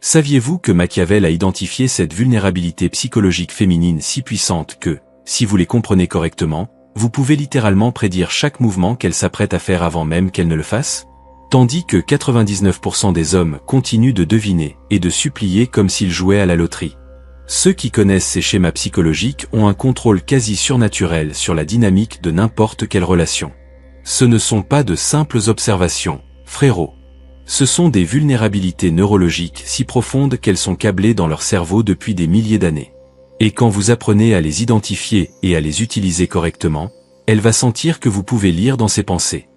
Saviez-vous que Machiavel a identifié cette vulnérabilité psychologique féminine si puissante que, si vous les comprenez correctement, vous pouvez littéralement prédire chaque mouvement qu'elle s'apprête à faire avant même qu'elle ne le fasse? Tandis que 99% des hommes continuent de deviner et de supplier comme s'ils jouaient à la loterie. Ceux qui connaissent ces schémas psychologiques ont un contrôle quasi surnaturel sur la dynamique de n'importe quelle relation. Ce ne sont pas de simples observations, frérot. Ce sont des vulnérabilités neurologiques si profondes qu'elles sont câblées dans leur cerveau depuis des milliers d'années. Et quand vous apprenez à les identifier et à les utiliser correctement, elle va sentir que vous pouvez lire dans ses pensées.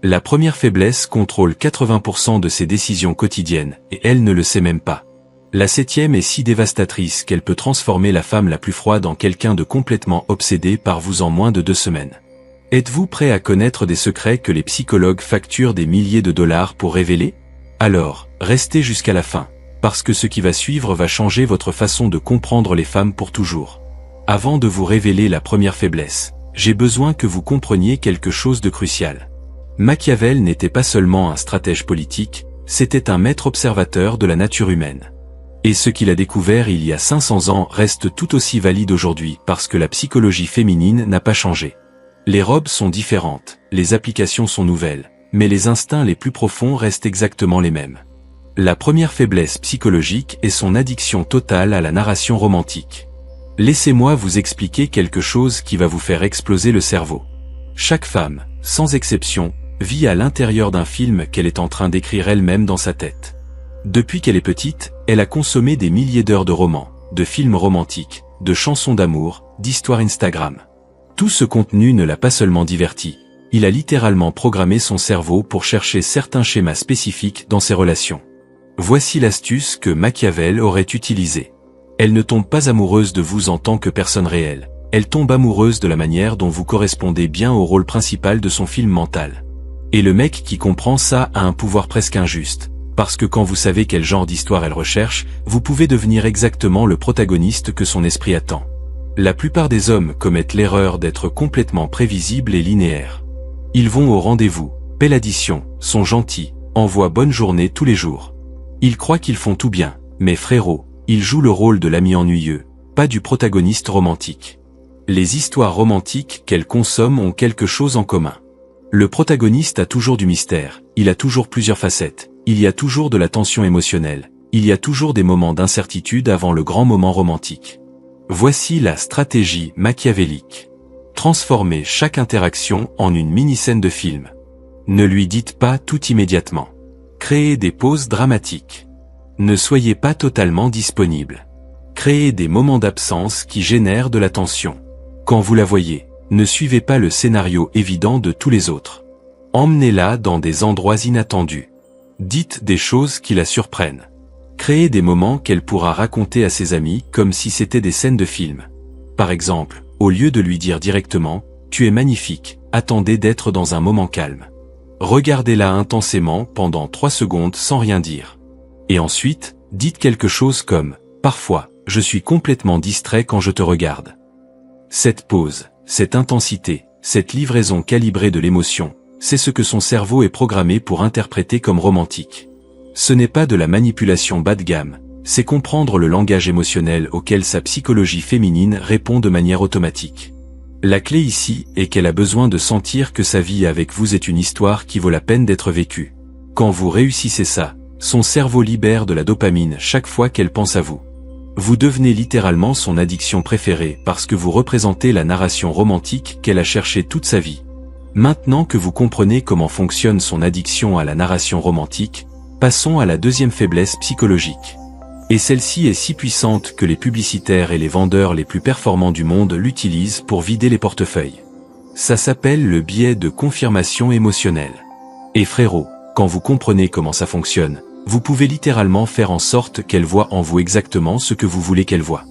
La première faiblesse contrôle 80% de ses décisions quotidiennes, et elle ne le sait même pas. La septième est si dévastatrice qu'elle peut transformer la femme la plus froide en quelqu'un de complètement obsédé par vous en moins de 2 semaines. Êtes-vous prêt à connaître des secrets que les psychologues facturent des milliers de dollars pour révéler? Alors, restez jusqu'à la fin, parce que ce qui va suivre va changer votre façon de comprendre les femmes pour toujours. Avant de vous révéler la première faiblesse, j'ai besoin que vous compreniez quelque chose de crucial. Machiavel n'était pas seulement un stratège politique, c'était un maître observateur de la nature humaine. Et ce qu'il a découvert il y a 500 ans reste tout aussi valide aujourd'hui parce que la psychologie féminine n'a pas changé. Les robes sont différentes, les applications sont nouvelles, mais les instincts les plus profonds restent exactement les mêmes. La première faiblesse psychologique est son addiction totale à la narration romantique. Laissez-moi vous expliquer quelque chose qui va vous faire exploser le cerveau. Chaque femme, sans exception, vit à l'intérieur d'un film qu'elle est en train d'écrire elle-même dans sa tête. Depuis qu'elle est petite, elle a consommé des milliers d'heures de romans, de films romantiques, de chansons d'amour, d'histoires Instagram. Tout ce contenu ne l'a pas seulement divertie, il a littéralement programmé son cerveau pour chercher certains schémas spécifiques dans ses relations. Voici l'astuce que Machiavel aurait utilisée. Elle ne tombe pas amoureuse de vous en tant que personne réelle, elle tombe amoureuse de la manière dont vous correspondez bien au rôle principal de son film mental. Et le mec qui comprend ça a un pouvoir presque injuste. Parce que quand vous savez quel genre d'histoire elle recherche, vous pouvez devenir exactement le protagoniste que son esprit attend. La plupart des hommes commettent l'erreur d'être complètement prévisibles et linéaires. Ils vont au rendez-vous, paient l'addition, sont gentils, envoient bonne journée tous les jours. Ils croient qu'ils font tout bien, mais frérot, ils jouent le rôle de l'ami ennuyeux, pas du protagoniste romantique. Les histoires romantiques qu'elles consomment ont quelque chose en commun. Le protagoniste a toujours du mystère, il a toujours plusieurs facettes. Il y a toujours de la tension émotionnelle, il y a toujours des moments d'incertitude avant le grand moment romantique. Voici la stratégie machiavélique. Transformez chaque interaction en une mini-scène de film. Ne lui dites pas tout immédiatement. Créez des pauses dramatiques. Ne soyez pas totalement disponible. Créez des moments d'absence qui génèrent de la tension. Quand vous la voyez, ne suivez pas le scénario évident de tous les autres. Emmenez-la dans des endroits inattendus. Dites des choses qui la surprennent. Créez des moments qu'elle pourra raconter à ses amis comme si c'était des scènes de film. Par exemple, au lieu de lui dire directement « Tu es magnifique », attendez d'être dans un moment calme. Regardez-la intensément pendant 3 secondes sans rien dire. Et ensuite, dites quelque chose comme « Parfois, je suis complètement distrait quand je te regarde ». Cette pause, cette intensité, cette livraison calibrée de l'émotion, c'est ce que son cerveau est programmé pour interpréter comme romantique. Ce n'est pas de la manipulation bas de gamme, c'est comprendre le langage émotionnel auquel sa psychologie féminine répond de manière automatique. La clé ici est qu'elle a besoin de sentir que sa vie avec vous est une histoire qui vaut la peine d'être vécue. Quand vous réussissez ça, son cerveau libère de la dopamine chaque fois qu'elle pense à vous. Vous devenez littéralement son addiction préférée parce que vous représentez la narration romantique qu'elle a cherchée toute sa vie. Maintenant que vous comprenez comment fonctionne son addiction à la narration romantique, passons à la deuxième faiblesse psychologique. Et celle-ci est si puissante que les publicitaires et les vendeurs les plus performants du monde l'utilisent pour vider les portefeuilles. Ça s'appelle le biais de confirmation émotionnelle. Et frérot, quand vous comprenez comment ça fonctionne, vous pouvez littéralement faire en sorte qu'elle voie en vous exactement ce que vous voulez qu'elle voie.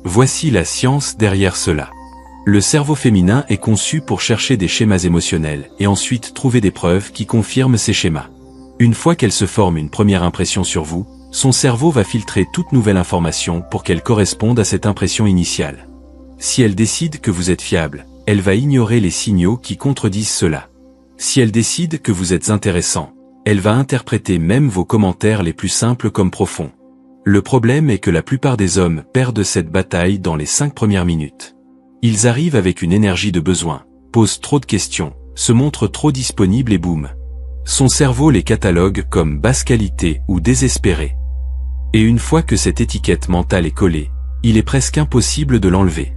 Voici la science derrière cela. Le cerveau féminin est conçu pour chercher des schémas émotionnels et ensuite trouver des preuves qui confirment ces schémas. Une fois qu'elle se forme une première impression sur vous, son cerveau va filtrer toute nouvelle information pour qu'elle corresponde à cette impression initiale. Si elle décide que vous êtes fiable, elle va ignorer les signaux qui contredisent cela. Si elle décide que vous êtes intéressant, elle va interpréter même vos commentaires les plus simples comme profonds. Le problème est que la plupart des hommes perdent cette bataille dans les 5 premières minutes. Ils arrivent avec une énergie de besoin, posent trop de questions, se montrent trop disponibles et boum. Son cerveau les catalogue comme basse qualité ou désespérés. Et une fois que cette étiquette mentale est collée, il est presque impossible de l'enlever.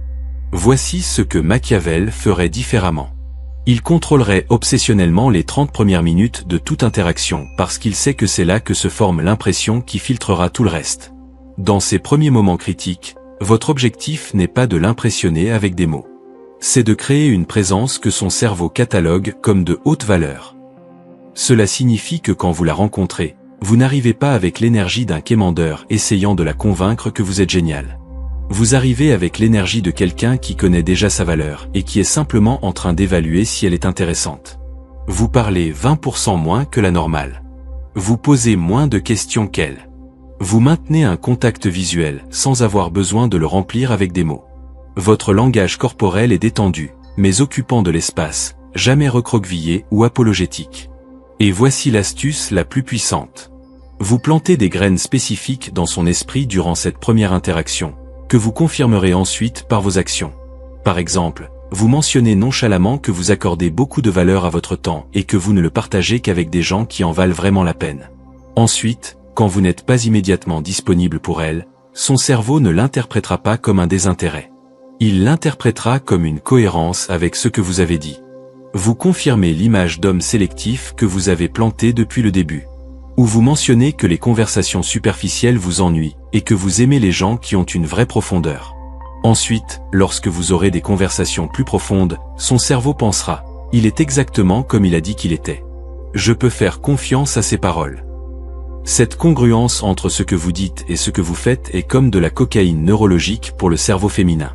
Voici ce que Machiavel ferait différemment. Il contrôlerait obsessionnellement les 30 premières minutes de toute interaction parce qu'il sait que c'est là que se forme l'impression qui filtrera tout le reste. Dans ces premiers moments critiques, votre objectif n'est pas de l'impressionner avec des mots. C'est de créer une présence que son cerveau catalogue comme de haute valeur. Cela signifie que quand vous la rencontrez, vous n'arrivez pas avec l'énergie d'un quémandeur essayant de la convaincre que vous êtes génial. Vous arrivez avec l'énergie de quelqu'un qui connaît déjà sa valeur et qui est simplement en train d'évaluer si elle est intéressante. Vous parlez 20% moins que la normale. Vous posez moins de questions qu'elle. Vous maintenez un contact visuel sans avoir besoin de le remplir avec des mots. Votre langage corporel est détendu, mais occupant de l'espace, jamais recroquevillé ou apologétique. Et voici l'astuce la plus puissante. Vous plantez des graines spécifiques dans son esprit durant cette première interaction, que vous confirmerez ensuite par vos actions. Par exemple, vous mentionnez nonchalamment que vous accordez beaucoup de valeur à votre temps et que vous ne le partagez qu'avec des gens qui en valent vraiment la peine. Ensuite, quand vous n'êtes pas immédiatement disponible pour elle, son cerveau ne l'interprétera pas comme un désintérêt. Il l'interprétera comme une cohérence avec ce que vous avez dit. Vous confirmez l'image d'homme sélectif que vous avez plantée depuis le début. Ou vous mentionnez que les conversations superficielles vous ennuient et que vous aimez les gens qui ont une vraie profondeur. Ensuite, lorsque vous aurez des conversations plus profondes, son cerveau pensera « Il est exactement comme il a dit qu'il était. Je peux faire confiance à ses paroles. » Cette congruence entre ce que vous dites et ce que vous faites est comme de la cocaïne neurologique pour le cerveau féminin.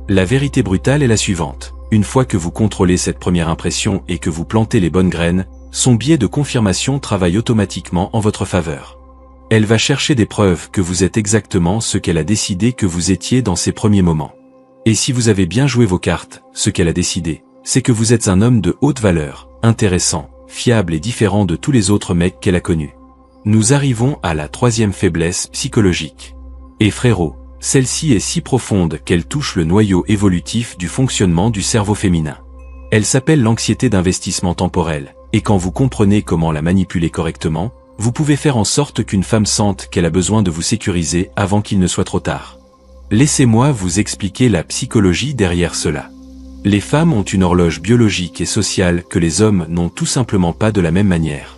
La vérité brutale est la suivante. Une fois que vous contrôlez cette première impression et que vous plantez les bonnes graines, son biais de confirmation travaille automatiquement en votre faveur. Elle va chercher des preuves que vous êtes exactement ce qu'elle a décidé que vous étiez dans ces premiers moments. Et si vous avez bien joué vos cartes, ce qu'elle a décidé, c'est que vous êtes un homme de haute valeur, intéressant, fiable et différent de tous les autres mecs qu'elle a connus. Nous arrivons à la 3e faiblesse psychologique. Et frérot, celle-ci est si profonde qu'elle touche le noyau évolutif du fonctionnement du cerveau féminin. Elle s'appelle l'anxiété d'investissement temporel, et quand vous comprenez comment la manipuler correctement, vous pouvez faire en sorte qu'une femme sente qu'elle a besoin de vous sécuriser avant qu'il ne soit trop tard. Laissez-moi vous expliquer la psychologie derrière cela. Les femmes ont une horloge biologique et sociale que les hommes n'ont tout simplement pas de la même manière.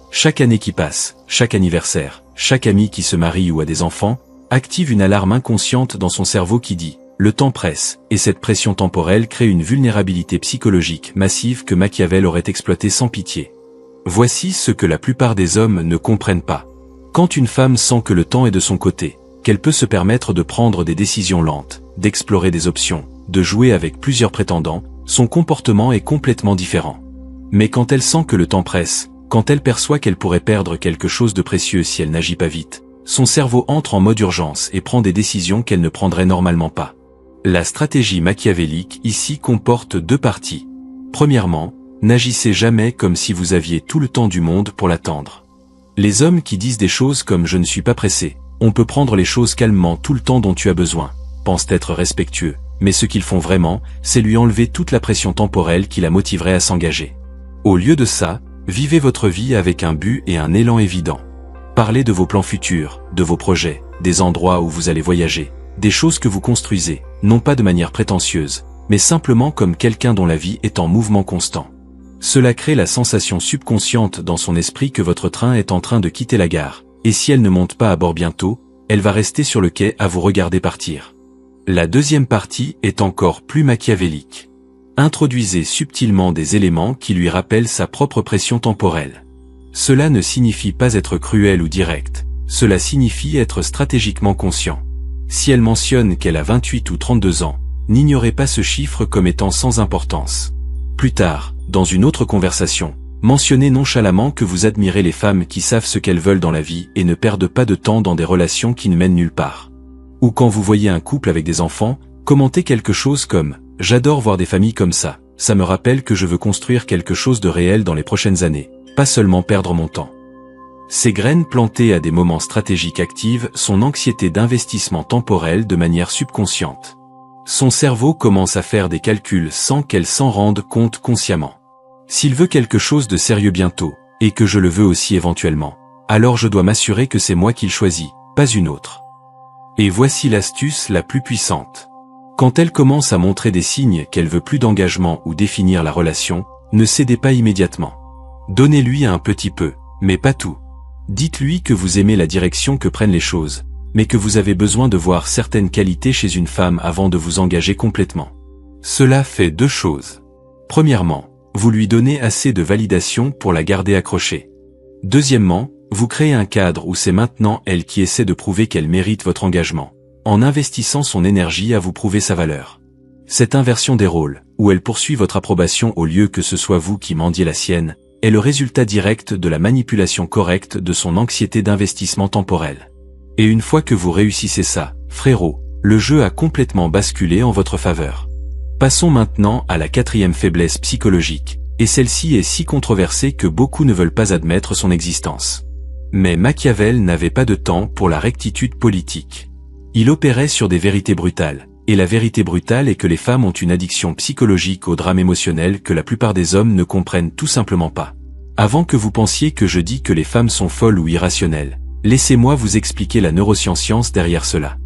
Chaque année qui passe, chaque anniversaire, chaque ami qui se marie ou a des enfants, active une alarme inconsciente dans son cerveau qui dit « Le temps presse », et cette pression temporelle crée une vulnérabilité psychologique massive que Machiavel aurait exploitée sans pitié. Voici ce que la plupart des hommes ne comprennent pas. Quand une femme sent que le temps est de son côté, qu'elle peut se permettre de prendre des décisions lentes, d'explorer des options, de jouer avec plusieurs prétendants, son comportement est complètement différent. Mais quand elle sent que le temps presse, quand elle perçoit qu'elle pourrait perdre quelque chose de précieux si elle n'agit pas vite, son cerveau entre en mode urgence et prend des décisions qu'elle ne prendrait normalement pas. La stratégie machiavélique ici comporte 2 parties. Premièrement, n'agissez jamais comme si vous aviez tout le temps du monde pour l'attendre. Les hommes qui disent des choses comme « je ne suis pas pressé »,« on peut prendre les choses calmement tout le temps dont tu as besoin », pensent être respectueux, mais ce qu'ils font vraiment, c'est lui enlever toute la pression temporelle qui la motiverait à s'engager. Au lieu de ça, vivez votre vie avec un but et un élan évident. Parlez de vos plans futurs, de vos projets, des endroits où vous allez voyager, des choses que vous construisez, non pas de manière prétentieuse, mais simplement comme quelqu'un dont la vie est en mouvement constant. Cela crée la sensation subconsciente dans son esprit que votre train est en train de quitter la gare, et si elle ne monte pas à bord bientôt, elle va rester sur le quai à vous regarder partir. La 2e partie est encore plus machiavélique. Introduisez subtilement des éléments qui lui rappellent sa propre pression temporelle. Cela ne signifie pas être cruel ou direct, cela signifie être stratégiquement conscient. Si elle mentionne qu'elle a 28 ou 32 ans, n'ignorez pas ce chiffre comme étant sans importance. Plus tard, dans une autre conversation, mentionnez nonchalamment que vous admirez les femmes qui savent ce qu'elles veulent dans la vie et ne perdent pas de temps dans des relations qui ne mènent nulle part. Ou quand vous voyez un couple avec des enfants, commentez quelque chose comme « J'adore voir des familles comme ça, ça me rappelle que je veux construire quelque chose de réel dans les prochaines années, pas seulement perdre mon temps ». Ces graines plantées à des moments stratégiques activent son anxiété d'investissement temporel de manière subconsciente. Son cerveau commence à faire des calculs sans qu'elle s'en rende compte consciemment. S'il veut quelque chose de sérieux bientôt, et que je le veux aussi éventuellement, alors je dois m'assurer que c'est moi qui le choisis, pas une autre. Et voici l'astuce la plus puissante. Quand elle commence à montrer des signes qu'elle veut plus d'engagement ou définir la relation, ne cédez pas immédiatement. Donnez-lui un petit peu, mais pas tout. Dites-lui que vous aimez la direction que prennent les choses, mais que vous avez besoin de voir certaines qualités chez une femme avant de vous engager complètement. Cela fait 2 choses. Premièrement, vous lui donnez assez de validation pour la garder accrochée. Deuxièmement, vous créez un cadre où c'est maintenant elle qui essaie de prouver qu'elle mérite votre engagement, en investissant son énergie à vous prouver sa valeur. Cette inversion des rôles, où elle poursuit votre approbation au lieu que ce soit vous qui mendiez la sienne, est le résultat direct de la manipulation correcte de son anxiété d'investissement temporel. Et une fois que vous réussissez ça, frérot, le jeu a complètement basculé en votre faveur. Passons maintenant à la 4e faiblesse psychologique, et celle-ci est si controversée que beaucoup ne veulent pas admettre son existence. Mais Machiavel n'avait pas de temps pour la rectitude politique. Il opérait sur des vérités brutales, et la vérité brutale est que les femmes ont une addiction psychologique au drame émotionnel que la plupart des hommes ne comprennent tout simplement pas. Avant que vous pensiez que je dis que les femmes sont folles ou irrationnelles, laissez-moi vous expliquer la neuroscience derrière cela.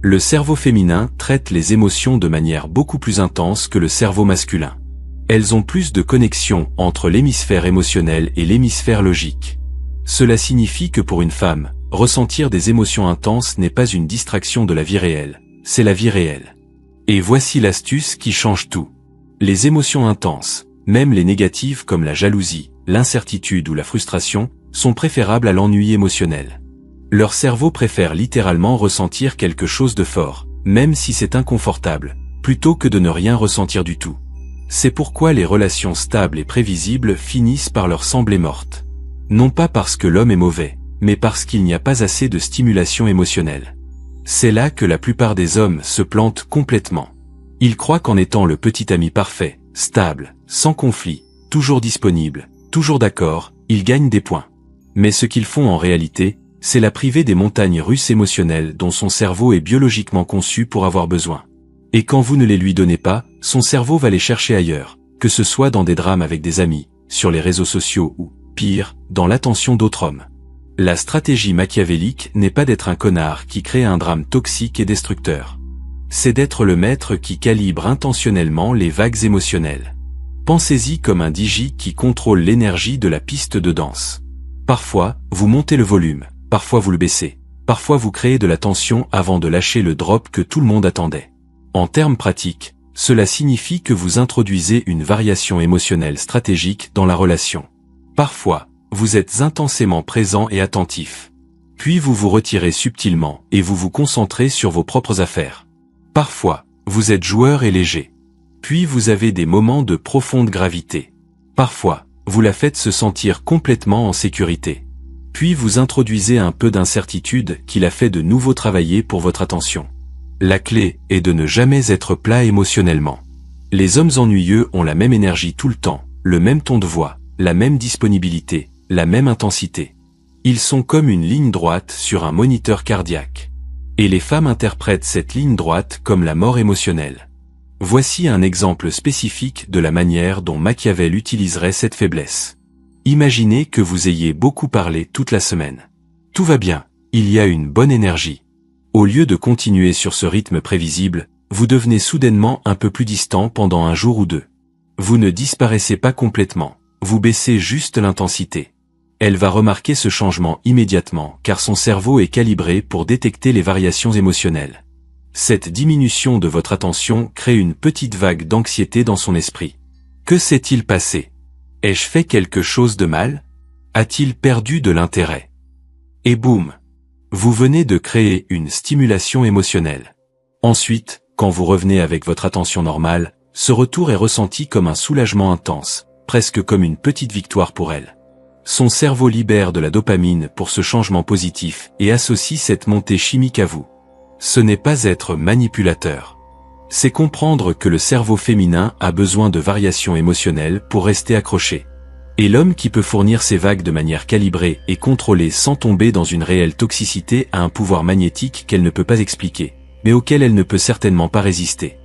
Le cerveau féminin traite les émotions de manière beaucoup plus intense que le cerveau masculin. Elles ont plus de connexion entre l'hémisphère émotionnel et l'hémisphère logique. Cela signifie que pour une femme, ressentir des émotions intenses n'est pas une distraction de la vie réelle, c'est la vie réelle. Et voici l'astuce qui change tout. Les émotions intenses, même les négatives comme la jalousie, l'incertitude ou la frustration, sont préférables à l'ennui émotionnel. Leur cerveau préfère littéralement ressentir quelque chose de fort, même si c'est inconfortable, plutôt que de ne rien ressentir du tout. C'est pourquoi les relations stables et prévisibles finissent par leur sembler mortes. Non pas parce que l'homme est mauvais, mais parce qu'il n'y a pas assez de stimulation émotionnelle. C'est là que la plupart des hommes se plantent complètement. Ils croient qu'en étant le petit ami parfait, stable, sans conflit, toujours disponible, toujours d'accord, ils gagnent des points. Mais ce qu'ils font en réalité, c'est la priver des montagnes russes émotionnelles dont son cerveau est biologiquement conçu pour avoir besoin. Et quand vous ne les lui donnez pas, son cerveau va les chercher ailleurs, que ce soit dans des drames avec des amis, sur les réseaux sociaux ou, pire, dans l'attention d'autres hommes. La stratégie machiavélique n'est pas d'être un connard qui crée un drame toxique et destructeur. C'est d'être le maître qui calibre intentionnellement les vagues émotionnelles. Pensez-y comme un DJ qui contrôle l'énergie de la piste de danse. Parfois, vous montez le volume, parfois vous le baissez, parfois vous créez de la tension avant de lâcher le drop que tout le monde attendait. En termes pratiques, cela signifie que vous introduisez une variation émotionnelle stratégique dans la relation. Parfois, vous êtes intensément présent et attentif. Puis vous vous retirez subtilement et vous vous concentrez sur vos propres affaires. Parfois, vous êtes joueur et léger. Puis vous avez des moments de profonde gravité. Parfois, vous la faites se sentir complètement en sécurité. Puis vous introduisez un peu d'incertitude qui la fait de nouveau travailler pour votre attention. La clé est de ne jamais être plat émotionnellement. Les hommes ennuyeux ont la même énergie tout le temps, le même ton de voix, la même disponibilité, la même intensité. Ils sont comme une ligne droite sur un moniteur cardiaque. Et les femmes interprètent cette ligne droite comme la mort émotionnelle. Voici un exemple spécifique de la manière dont Machiavel utiliserait cette faiblesse. Imaginez que vous ayez beaucoup parlé toute la semaine. Tout va bien, il y a une bonne énergie. Au lieu de continuer sur ce rythme prévisible, vous devenez soudainement un peu plus distant pendant un jour ou deux. Vous ne disparaissez pas complètement, vous baissez juste l'intensité. Elle va remarquer ce changement immédiatement car son cerveau est calibré pour détecter les variations émotionnelles. Cette diminution de votre attention crée une petite vague d'anxiété dans son esprit. Que s'est-il passé? Ai-je fait quelque chose de mal? A-t-il perdu de l'intérêt? Et boum! Vous venez de créer une stimulation émotionnelle. Ensuite, quand vous revenez avec votre attention normale, ce retour est ressenti comme un soulagement intense, presque comme une petite victoire pour elle. Son cerveau libère de la dopamine pour ce changement positif et associe cette montée chimique à vous. Ce n'est pas être manipulateur. C'est comprendre que le cerveau féminin a besoin de variations émotionnelles pour rester accroché. Et l'homme qui peut fournir ces vagues de manière calibrée et contrôlée sans tomber dans une réelle toxicité a un pouvoir magnétique qu'elle ne peut pas expliquer, mais auquel elle ne peut certainement pas résister.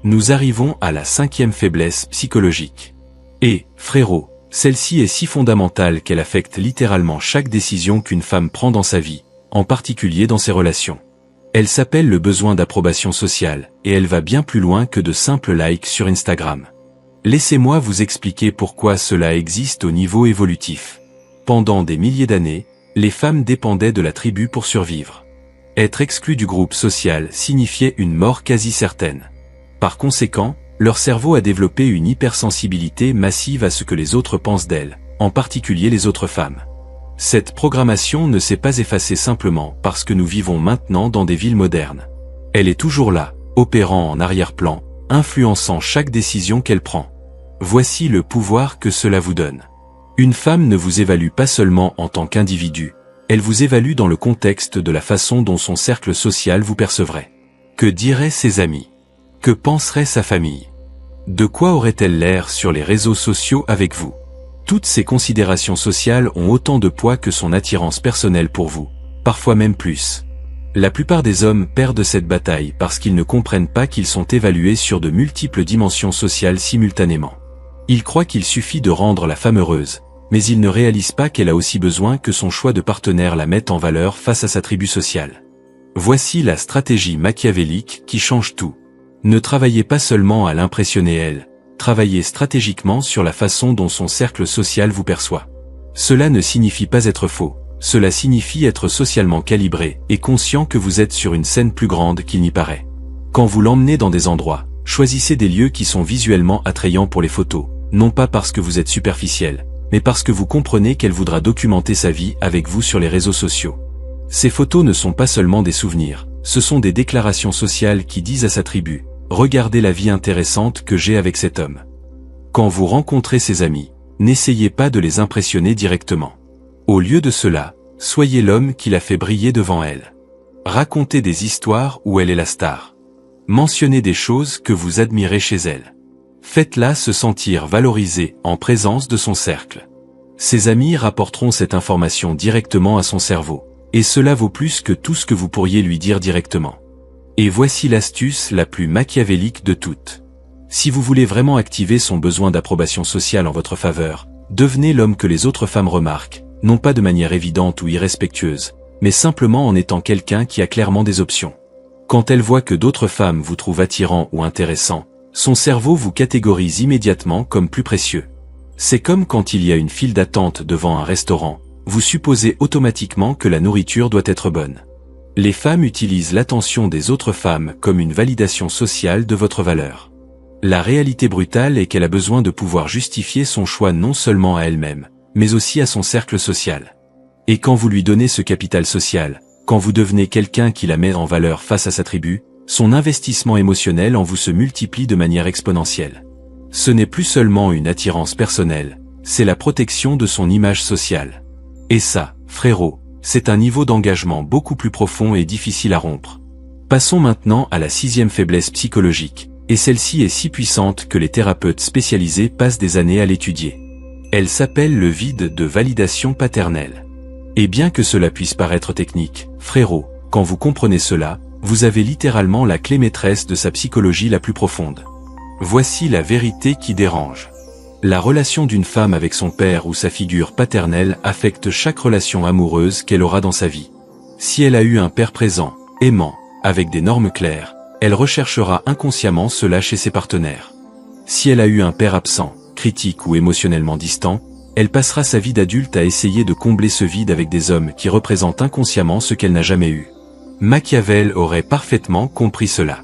Nous arrivons à la 5e faiblesse psychologique. Et, frérot, celle-ci est si fondamentale qu'elle affecte littéralement chaque décision qu'une femme prend dans sa vie, en particulier dans ses relations. Elle s'appelle le besoin d'approbation sociale, et elle va bien plus loin que de simples likes sur Instagram. Laissez-moi vous expliquer pourquoi cela existe au niveau évolutif. Pendant des milliers d'années, les femmes dépendaient de la tribu pour survivre. Être exclu du groupe social signifiait une mort quasi certaine. Par conséquent, leur cerveau a développé une hypersensibilité massive à ce que les autres pensent d'elles, en particulier les autres femmes. Cette programmation ne s'est pas effacée simplement parce que nous vivons maintenant dans des villes modernes. Elle est toujours là, opérant en arrière-plan, influençant chaque décision qu'elle prend. Voici le pouvoir que cela vous donne. Une femme ne vous évalue pas seulement en tant qu'individu, elle vous évalue dans le contexte de la façon dont son cercle social vous percevrait. Que diraient ses amis? Que penserait sa famille? De quoi aurait-elle l'air sur les réseaux sociaux avec vous? Toutes ces considérations sociales ont autant de poids que son attirance personnelle pour vous, parfois même plus. La plupart des hommes perdent cette bataille parce qu'ils ne comprennent pas qu'ils sont évalués sur de multiples dimensions sociales simultanément. Ils croient qu'il suffit de rendre la femme heureuse, mais ils ne réalisent pas qu'elle a aussi besoin que son choix de partenaire la mette en valeur face à sa tribu sociale. Voici la stratégie machiavélique qui change tout. Ne travaillez pas seulement à l'impressionner elle, travaillez stratégiquement sur la façon dont son cercle social vous perçoit. Cela ne signifie pas être faux, cela signifie être socialement calibré et conscient que vous êtes sur une scène plus grande qu'il n'y paraît. Quand vous l'emmenez dans des endroits, choisissez des lieux qui sont visuellement attrayants pour les photos, non pas parce que vous êtes superficiel, mais parce que vous comprenez qu'elle voudra documenter sa vie avec vous sur les réseaux sociaux. Ces photos ne sont pas seulement des souvenirs, ce sont des déclarations sociales qui disent à sa tribu: regardez la vie intéressante que j'ai avec cet homme. Quand vous rencontrez ses amis, n'essayez pas de les impressionner directement. Au lieu de cela, soyez l'homme qui la fait briller devant elle. Racontez des histoires où elle est la star. Mentionnez des choses que vous admirez chez elle. Faites-la se sentir valorisée en présence de son cercle. Ses amis rapporteront cette information directement à son cerveau, et cela vaut plus que tout ce que vous pourriez lui dire directement. Et voici l'astuce la plus machiavélique de toutes. Si vous voulez vraiment activer son besoin d'approbation sociale en votre faveur, devenez l'homme que les autres femmes remarquent, non pas de manière évidente ou irrespectueuse, mais simplement en étant quelqu'un qui a clairement des options. Quand elle voit que d'autres femmes vous trouvent attirant ou intéressant, son cerveau vous catégorise immédiatement comme plus précieux. C'est comme quand il y a une file d'attente devant un restaurant, vous supposez automatiquement que la nourriture doit être bonne. Les femmes utilisent l'attention des autres femmes comme une validation sociale de votre valeur. La réalité brutale est qu'elle a besoin de pouvoir justifier son choix non seulement à elle-même, mais aussi à son cercle social. Et quand vous lui donnez ce capital social, quand vous devenez quelqu'un qui la met en valeur face à sa tribu, son investissement émotionnel en vous se multiplie de manière exponentielle. Ce n'est plus seulement une attirance personnelle, c'est la protection de son image sociale. Et ça, frérot, c'est un niveau d'engagement beaucoup plus profond et difficile à rompre. Passons maintenant à la 6e faiblesse psychologique, et celle-ci est si puissante que les thérapeutes spécialisés passent des années à l'étudier. Elle s'appelle le vide de validation paternelle. Et bien que cela puisse paraître technique, frérot, quand vous comprenez cela, vous avez littéralement la clé maîtresse de sa psychologie la plus profonde. Voici la vérité qui dérange. La relation d'une femme avec son père ou sa figure paternelle affecte chaque relation amoureuse qu'elle aura dans sa vie. Si elle a eu un père présent, aimant, avec des normes claires, elle recherchera inconsciemment cela chez ses partenaires. Si elle a eu un père absent, critique ou émotionnellement distant, elle passera sa vie d'adulte à essayer de combler ce vide avec des hommes qui représentent inconsciemment ce qu'elle n'a jamais eu. Machiavel aurait parfaitement compris cela.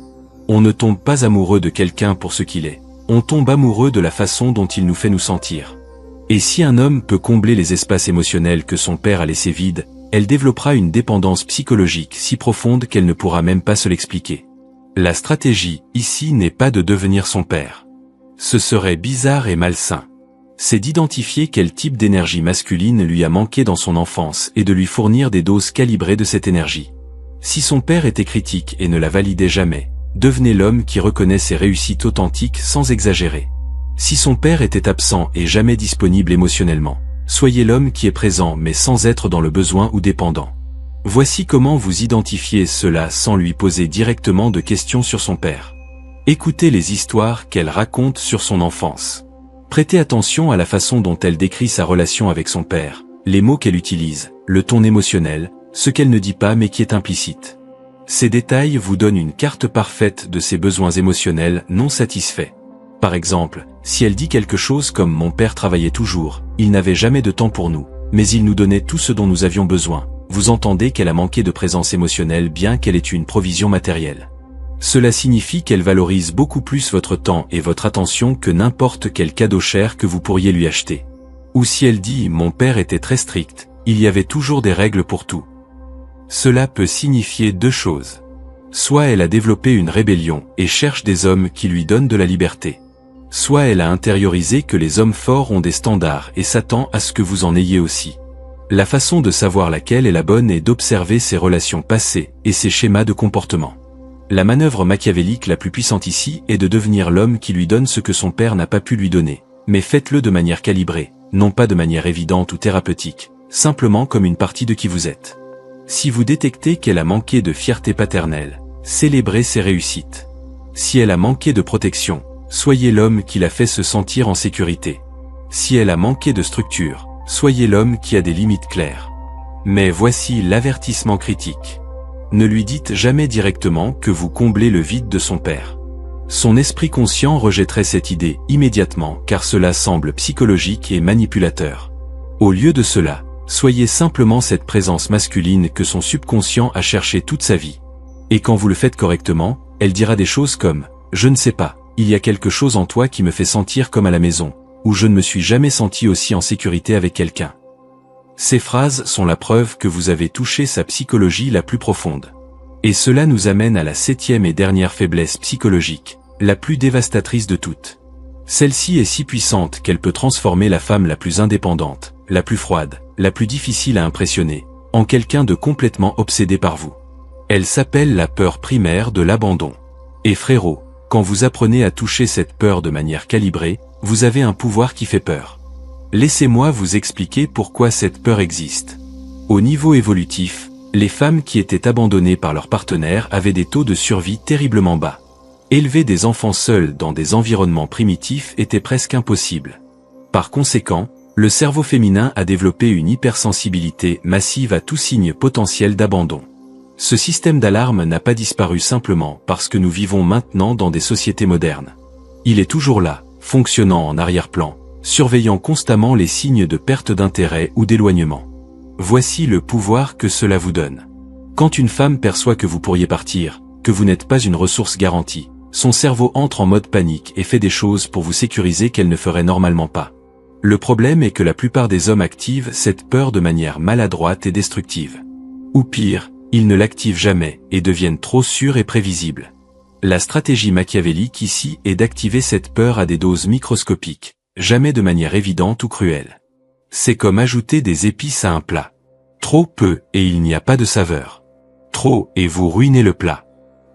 On ne tombe pas amoureux de quelqu'un pour ce qu'il est. On tombe amoureux de la façon dont il nous fait nous sentir. Et si un homme peut combler les espaces émotionnels que son père a laissés vides, elle développera une dépendance psychologique si profonde qu'elle ne pourra même pas se l'expliquer. La stratégie, ici, n'est pas de devenir son père. Ce serait bizarre et malsain. C'est d'identifier quel type d'énergie masculine lui a manqué dans son enfance et de lui fournir des doses calibrées de cette énergie. Si son père était critique et ne la validait jamais, devenez l'homme qui reconnaît ses réussites authentiques sans exagérer. Si son père était absent et jamais disponible émotionnellement, soyez l'homme qui est présent mais sans être dans le besoin ou dépendant. Voici comment vous identifiez cela sans lui poser directement de questions sur son père. Écoutez les histoires qu'elle raconte sur son enfance. Prêtez attention à la façon dont elle décrit sa relation avec son père, les mots qu'elle utilise, le ton émotionnel, ce qu'elle ne dit pas mais qui est implicite. Ces détails vous donnent une carte parfaite de ses besoins émotionnels non satisfaits. Par exemple, si elle dit quelque chose comme « Mon père travaillait toujours, il n'avait jamais de temps pour nous, mais il nous donnait tout ce dont nous avions besoin », vous entendez qu'elle a manqué de présence émotionnelle bien qu'elle ait une provision matérielle. Cela signifie qu'elle valorise beaucoup plus votre temps et votre attention que n'importe quel cadeau cher que vous pourriez lui acheter. Ou si elle dit « Mon père était très strict, il y avait toujours des règles pour tout ». Cela peut signifier deux choses. Soit elle a développé une rébellion et cherche des hommes qui lui donnent de la liberté. Soit elle a intériorisé que les hommes forts ont des standards et s'attend à ce que vous en ayez aussi. La façon de savoir laquelle est la bonne est d'observer ses relations passées et ses schémas de comportement. La manœuvre machiavélique la plus puissante ici est de devenir l'homme qui lui donne ce que son père n'a pas pu lui donner, mais faites-le de manière calibrée, non pas de manière évidente ou thérapeutique, simplement comme une partie de qui vous êtes. Si vous détectez qu'elle a manqué de fierté paternelle, célébrez ses réussites. Si elle a manqué de protection, soyez l'homme qui la fait se sentir en sécurité. Si elle a manqué de structure, soyez l'homme qui a des limites claires. Mais voici l'avertissement critique. Ne lui dites jamais directement que vous comblez le vide de son père. Son esprit conscient rejetterait cette idée immédiatement car cela semble psychologique et manipulateur. Au lieu de cela, soyez simplement cette présence masculine que son subconscient a cherché toute sa vie. Et quand vous le faites correctement, elle dira des choses comme « Je ne sais pas, il y a quelque chose en toi qui me fait sentir comme à la maison » ou « Je ne me suis jamais senti aussi en sécurité avec quelqu'un ». Ces phrases sont la preuve que vous avez touché sa psychologie la plus profonde. Et cela nous amène à la 7e et dernière faiblesse psychologique, la plus dévastatrice de toutes. Celle-ci est si puissante qu'elle peut transformer la femme la plus indépendante, la plus froide, la plus difficile à impressionner, en quelqu'un de complètement obsédé par vous. Elle s'appelle la peur primaire de l'abandon. Et frérot, quand vous apprenez à toucher cette peur de manière calibrée, vous avez un pouvoir qui fait peur. Laissez-moi vous expliquer pourquoi cette peur existe. Au niveau évolutif, les femmes qui étaient abandonnées par leur partenaire avaient des taux de survie terriblement bas. Élever des enfants seuls dans des environnements primitifs était presque impossible. Par conséquent, le cerveau féminin a développé une hypersensibilité massive à tout signe potentiel d'abandon. Ce système d'alarme n'a pas disparu simplement parce que nous vivons maintenant dans des sociétés modernes. Il est toujours là, fonctionnant en arrière-plan, surveillant constamment les signes de perte d'intérêt ou d'éloignement. Voici le pouvoir que cela vous donne. Quand une femme perçoit que vous pourriez partir, que vous n'êtes pas une ressource garantie, son cerveau entre en mode panique et fait des choses pour vous sécuriser qu'elle ne ferait normalement pas. Le problème est que la plupart des hommes activent cette peur de manière maladroite et destructive. Ou pire, ils ne l'activent jamais et deviennent trop sûrs et prévisibles. La stratégie machiavélique ici est d'activer cette peur à des doses microscopiques, jamais de manière évidente ou cruelle. C'est comme ajouter des épices à un plat. Trop peu et il n'y a pas de saveur. Trop et vous ruinez le plat.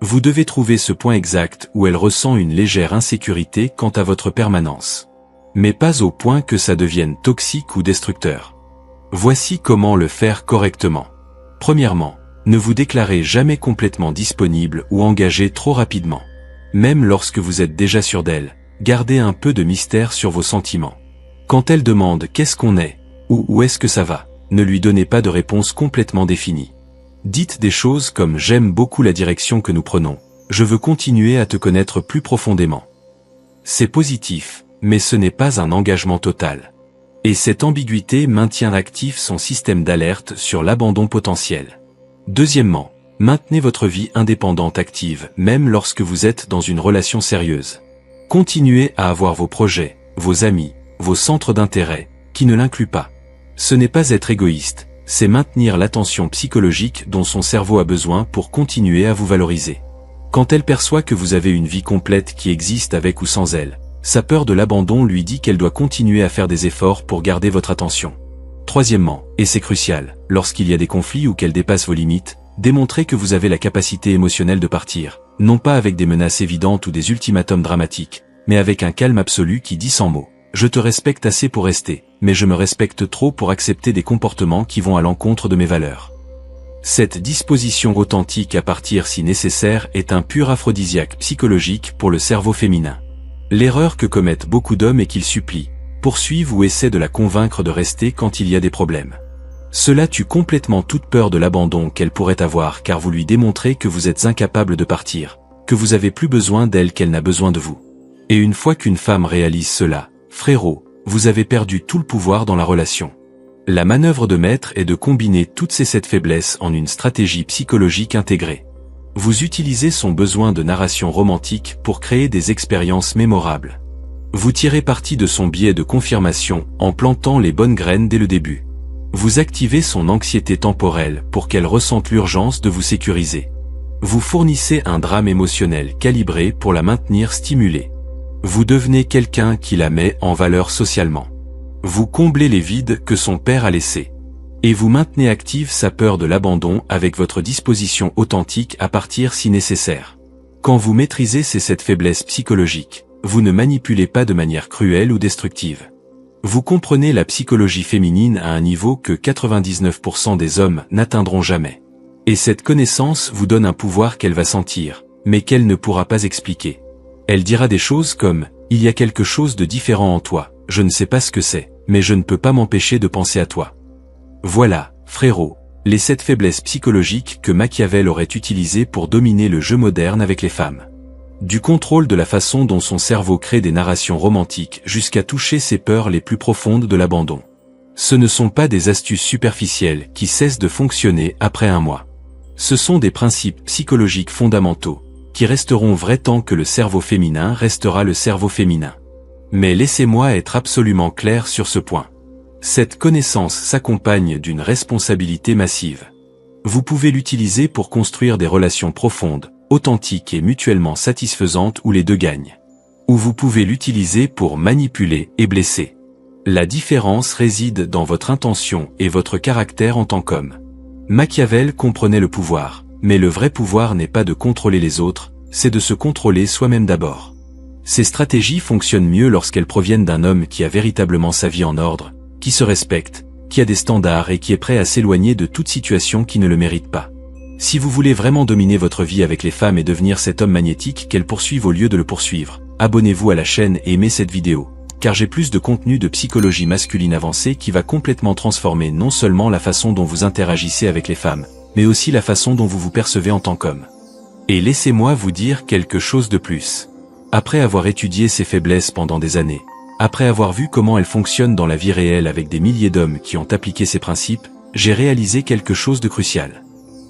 Vous devez trouver ce point exact où elle ressent une légère insécurité quant à votre permanence. Mais pas au point que ça devienne toxique ou destructeur. Voici comment le faire correctement. Premièrement, ne vous déclarez jamais complètement disponible ou engagé trop rapidement. Même lorsque vous êtes déjà sûr d'elle, gardez un peu de mystère sur vos sentiments. Quand elle demande « qu'est-ce qu'on est ?» ou « où est-ce que ça va ?», ne lui donnez pas de réponse complètement définie. Dites des choses comme « j'aime beaucoup la direction que nous prenons, je veux continuer à te connaître plus profondément ». C'est positif, mais ce n'est pas un engagement total. Et cette ambiguïté maintient actif son système d'alerte sur l'abandon potentiel. Deuxièmement, maintenez votre vie indépendante active même lorsque vous êtes dans une relation sérieuse. Continuez à avoir vos projets, vos amis, vos centres d'intérêt, qui ne l'incluent pas. Ce n'est pas être égoïste, c'est maintenir l'attention psychologique dont son cerveau a besoin pour continuer à vous valoriser. Quand elle perçoit que vous avez une vie complète qui existe avec ou sans elle, sa peur de l'abandon lui dit qu'elle doit continuer à faire des efforts pour garder votre attention. Troisièmement, et c'est crucial, lorsqu'il y a des conflits ou qu'elle dépasse vos limites, démontrez que vous avez la capacité émotionnelle de partir, non pas avec des menaces évidentes ou des ultimatums dramatiques, mais avec un calme absolu qui dit sans mots. Je te respecte assez pour rester, mais je me respecte trop pour accepter des comportements qui vont à l'encontre de mes valeurs. Cette disposition authentique à partir si nécessaire est un pur aphrodisiaque psychologique pour le cerveau féminin. L'erreur que commettent beaucoup d'hommes est qu'ils supplient, poursuivent ou essaient de la convaincre de rester quand il y a des problèmes. Cela tue complètement toute peur de l'abandon qu'elle pourrait avoir car vous lui démontrez que vous êtes incapable de partir, que vous avez plus besoin d'elle qu'elle n'a besoin de vous. Et une fois qu'une femme réalise cela, frérot, vous avez perdu tout le pouvoir dans la relation. La manœuvre de maître est de combiner toutes ces 7 faiblesses en une stratégie psychologique intégrée. Vous utilisez son besoin de narration romantique pour créer des expériences mémorables. Vous tirez parti de son biais de confirmation en plantant les bonnes graines dès le début. Vous activez son anxiété temporelle pour qu'elle ressente l'urgence de vous sécuriser. Vous fournissez un drame émotionnel calibré pour la maintenir stimulée. Vous devenez quelqu'un qui la met en valeur socialement. Vous comblez les vides que son père a laissés. Et vous maintenez active sa peur de l'abandon avec votre disposition authentique à partir si nécessaire. Quand vous maîtrisez ces 7 faiblesses psychologiques, vous ne manipulez pas de manière cruelle ou destructive. Vous comprenez la psychologie féminine à un niveau que 99% des hommes n'atteindront jamais. Et cette connaissance vous donne un pouvoir qu'elle va sentir, mais qu'elle ne pourra pas expliquer. Elle dira des choses comme « Il y a quelque chose de différent en toi, je ne sais pas ce que c'est, mais je ne peux pas m'empêcher de penser à toi. » Voilà, frérot, les 7 faiblesses psychologiques que Machiavel aurait utilisées pour dominer le jeu moderne avec les femmes. Du contrôle de la façon dont son cerveau crée des narrations romantiques jusqu'à toucher ses peurs les plus profondes de l'abandon. Ce ne sont pas des astuces superficielles qui cessent de fonctionner après un mois. Ce sont des principes psychologiques fondamentaux, qui resteront vrais tant que le cerveau féminin restera le cerveau féminin. Mais laissez-moi être absolument clair sur ce point. Cette connaissance s'accompagne d'une responsabilité massive. Vous pouvez l'utiliser pour construire des relations profondes, authentiques et mutuellement satisfaisantes où les deux gagnent. Ou vous pouvez l'utiliser pour manipuler et blesser. La différence réside dans votre intention et votre caractère en tant qu'homme. Machiavel comprenait le pouvoir, mais le vrai pouvoir n'est pas de contrôler les autres, c'est de se contrôler soi-même d'abord. Ces stratégies fonctionnent mieux lorsqu'elles proviennent d'un homme qui a véritablement sa vie en ordre, qui se respecte, qui a des standards et qui est prêt à s'éloigner de toute situation qui ne le mérite pas. Si vous voulez vraiment dominer votre vie avec les femmes et devenir cet homme magnétique qu'elles poursuivent au lieu de le poursuivre, abonnez-vous à la chaîne et aimez cette vidéo, car j'ai plus de contenu de psychologie masculine avancée qui va complètement transformer non seulement la façon dont vous interagissez avec les femmes, mais aussi la façon dont vous vous percevez en tant qu'homme. Et laissez-moi vous dire quelque chose de plus. Après avoir étudié ces faiblesses pendant des années, après avoir vu comment elles fonctionnent dans la vie réelle avec des milliers d'hommes qui ont appliqué ces principes, j'ai réalisé quelque chose de crucial.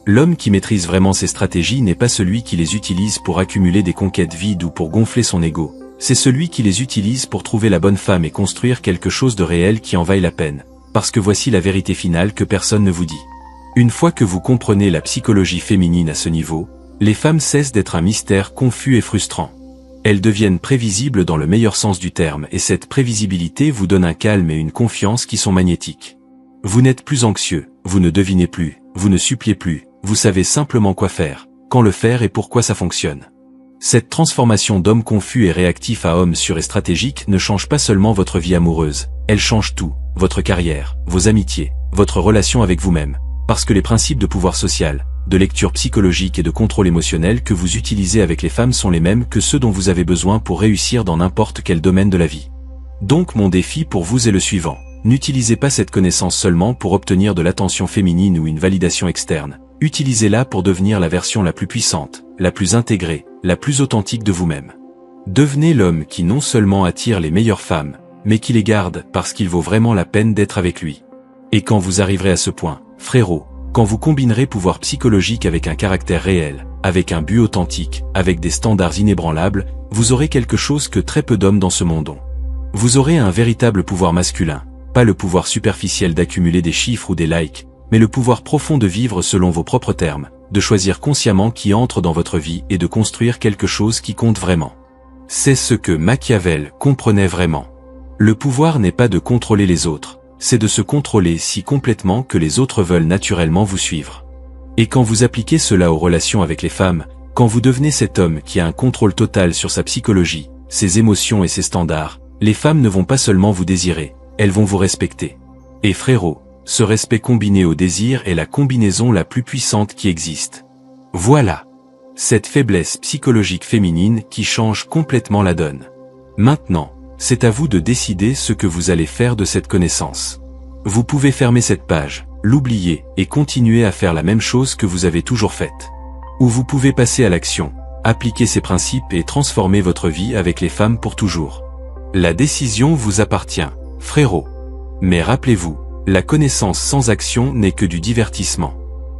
L'homme qui maîtrise vraiment ces stratégies n'est pas celui qui les utilise pour accumuler des conquêtes vides ou pour gonfler son ego, c'est celui qui les utilise pour trouver la bonne femme et construire quelque chose de réel qui en vaille la peine, parce que voici la vérité finale que personne ne vous dit. Une fois que vous comprenez la psychologie féminine à ce niveau, les femmes cessent d'être un mystère confus et frustrant. Elles deviennent prévisibles dans le meilleur sens du terme et cette prévisibilité vous donne un calme et une confiance qui sont magnétiques. Vous n'êtes plus anxieux, vous ne devinez plus, vous ne suppliez plus, vous savez simplement quoi faire, quand le faire et pourquoi ça fonctionne. Cette transformation d'homme confus et réactif à homme sûr et stratégique ne change pas seulement votre vie amoureuse, elle change tout, votre carrière, vos amitiés, votre relation avec vous-même, parce que les principes de pouvoir social, de lecture psychologique et de contrôle émotionnel que vous utilisez avec les femmes sont les mêmes que ceux dont vous avez besoin pour réussir dans n'importe quel domaine de la vie. Donc mon défi pour vous est le suivant. N'utilisez pas cette connaissance seulement pour obtenir de l'attention féminine ou une validation externe. Utilisez-la pour devenir la version la plus puissante, la plus intégrée, la plus authentique de vous-même. Devenez l'homme qui non seulement attire les meilleures femmes, mais qui les garde parce qu'il vaut vraiment la peine d'être avec lui. Et quand vous arriverez à ce point, frérot, quand vous combinerez pouvoir psychologique avec un caractère réel, avec un but authentique, avec des standards inébranlables, vous aurez quelque chose que très peu d'hommes dans ce monde ont. Vous aurez un véritable pouvoir masculin, pas le pouvoir superficiel d'accumuler des chiffres ou des likes, mais le pouvoir profond de vivre selon vos propres termes, de choisir consciemment qui entre dans votre vie et de construire quelque chose qui compte vraiment. C'est ce que Machiavel comprenait vraiment. Le pouvoir n'est pas de contrôler les autres. C'est de se contrôler si complètement que les autres veulent naturellement vous suivre. Et quand vous appliquez cela aux relations avec les femmes, quand vous devenez cet homme qui a un contrôle total sur sa psychologie, ses émotions et ses standards, les femmes ne vont pas seulement vous désirer, elles vont vous respecter. Et frérot, ce respect combiné au désir est la combinaison la plus puissante qui existe. Voilà. Cette faiblesse psychologique féminine qui change complètement la donne. Maintenant, c'est à vous de décider ce que vous allez faire de cette connaissance. Vous pouvez fermer cette page, l'oublier et continuer à faire la même chose que vous avez toujours faite. Ou vous pouvez passer à l'action, appliquer ces principes et transformer votre vie avec les femmes pour toujours. La décision vous appartient, frérot. Mais rappelez-vous, la connaissance sans action n'est que du divertissement.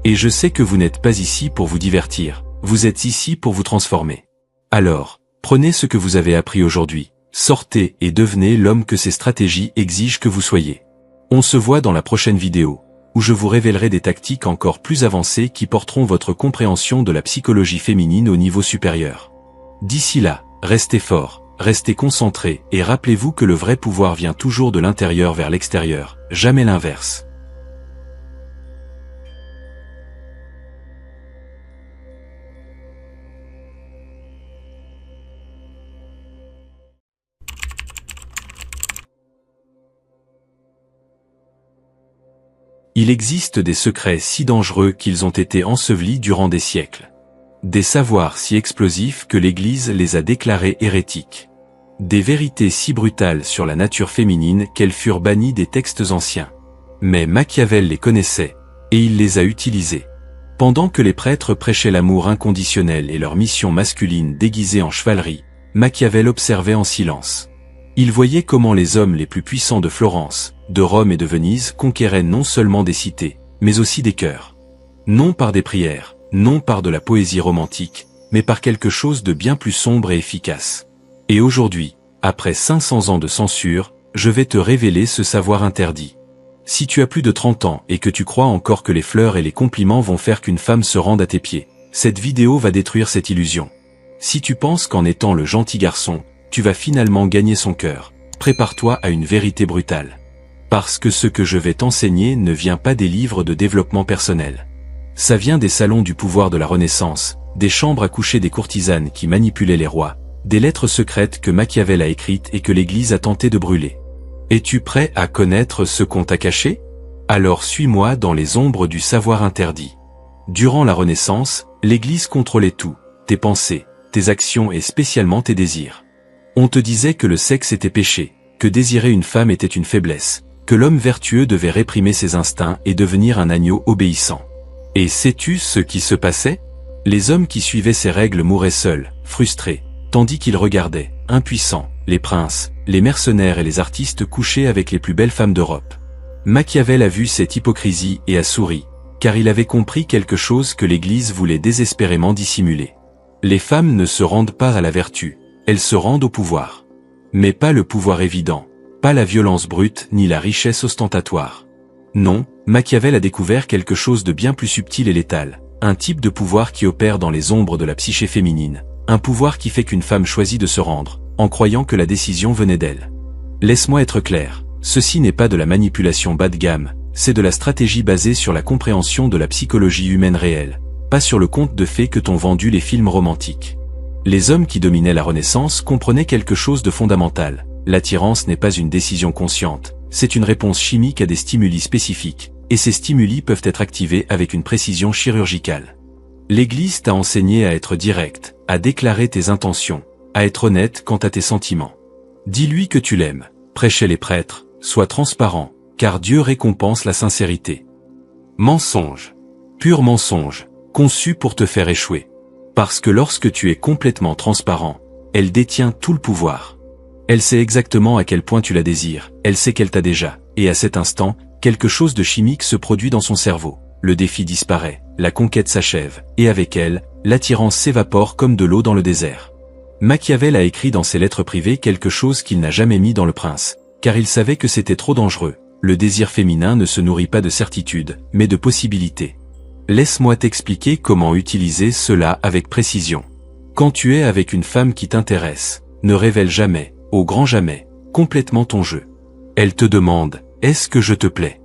Et je sais que vous n'êtes pas ici pour vous divertir, vous êtes ici pour vous transformer. Alors, prenez ce que vous avez appris aujourd'hui, sortez et devenez l'homme que ces stratégies exigent que vous soyez. On se voit dans la prochaine vidéo, où je vous révélerai des tactiques encore plus avancées qui porteront votre compréhension de la psychologie féminine au niveau supérieur. D'ici là, restez fort, restez concentré et rappelez-vous que le vrai pouvoir vient toujours de l'intérieur vers l'extérieur, jamais l'inverse. Il existe des secrets si dangereux qu'ils ont été ensevelis durant des siècles. Des savoirs si explosifs que l'Église les a déclarés hérétiques. Des vérités si brutales sur la nature féminine qu'elles furent bannies des textes anciens. Mais Machiavel les connaissait, et il les a utilisées. Pendant que les prêtres prêchaient l'amour inconditionnel et leur mission masculine déguisée en chevalerie, Machiavel observait en silence. Il voyait comment les hommes les plus puissants de Florence, de Rome et de Venise conquéraient non seulement des cités, mais aussi des cœurs. Non par des prières, non par de la poésie romantique, mais par quelque chose de bien plus sombre et efficace. Et aujourd'hui, après 500 ans de censure, je vais te révéler ce savoir interdit. Si tu as plus de 30 ans et que tu crois encore que les fleurs et les compliments vont faire qu'une femme se rende à tes pieds, cette vidéo va détruire cette illusion. Si tu penses qu'en étant le gentil garçon, tu vas finalement gagner son cœur, prépare-toi à une vérité brutale. Parce que ce que je vais t'enseigner ne vient pas des livres de développement personnel. Ça vient des salons du pouvoir de la Renaissance, des chambres à coucher des courtisanes qui manipulaient les rois, des lettres secrètes que Machiavel a écrites et que l'Église a tenté de brûler. Es-tu prêt à connaître ce qu'on t'a caché? Alors suis-moi dans les ombres du savoir interdit. Durant la Renaissance, l'Église contrôlait tout, tes pensées, tes actions et spécialement tes désirs. On te disait que le sexe était péché, que désirer une femme était une faiblesse, que l'homme vertueux devait réprimer ses instincts et devenir un agneau obéissant. Et sais-tu ce qui se passait? Les hommes qui suivaient ces règles mouraient seuls, frustrés, tandis qu'ils regardaient, impuissants, les princes, les mercenaires et les artistes coucher avec les plus belles femmes d'Europe. Machiavel a vu cette hypocrisie et a souri, car il avait compris quelque chose que l'Église voulait désespérément dissimuler. Les femmes ne se rendent pas à la vertu, elles se rendent au pouvoir. Mais pas le pouvoir évident, pas la violence brute ni la richesse ostentatoire. Non, Machiavel a découvert quelque chose de bien plus subtil et létal, un type de pouvoir qui opère dans les ombres de la psyché féminine, un pouvoir qui fait qu'une femme choisit de se rendre, en croyant que la décision venait d'elle. Laisse-moi être clair, ceci n'est pas de la manipulation bas de gamme, c'est de la stratégie basée sur la compréhension de la psychologie humaine réelle, pas sur le conte de fées que t'ont vendu les films romantiques. Les hommes qui dominaient la Renaissance comprenaient quelque chose de fondamental. L'attirance n'est pas une décision consciente, c'est une réponse chimique à des stimuli spécifiques, et ces stimuli peuvent être activés avec une précision chirurgicale. L'Église t'a enseigné à être direct, à déclarer tes intentions, à être honnête quant à tes sentiments. Dis-lui que tu l'aimes, prêchait les prêtres, sois transparent, car Dieu récompense la sincérité. Mensonge. Pur mensonge, conçu pour te faire échouer. Parce que lorsque tu es complètement transparent, elle détient tout le pouvoir. Elle sait exactement à quel point tu la désires, elle sait qu'elle t'a déjà, et à cet instant, quelque chose de chimique se produit dans son cerveau. Le défi disparaît, la conquête s'achève, et avec elle, l'attirance s'évapore comme de l'eau dans le désert. Machiavel a écrit dans ses lettres privées quelque chose qu'il n'a jamais mis dans Le Prince, car il savait que c'était trop dangereux. Le désir féminin ne se nourrit pas de certitudes, mais de possibilités. Laisse-moi t'expliquer comment utiliser cela avec précision. Quand tu es avec une femme qui t'intéresse, ne révèle jamais, au grand jamais, complètement ton jeu. Elle te demande, est-ce que je te plais?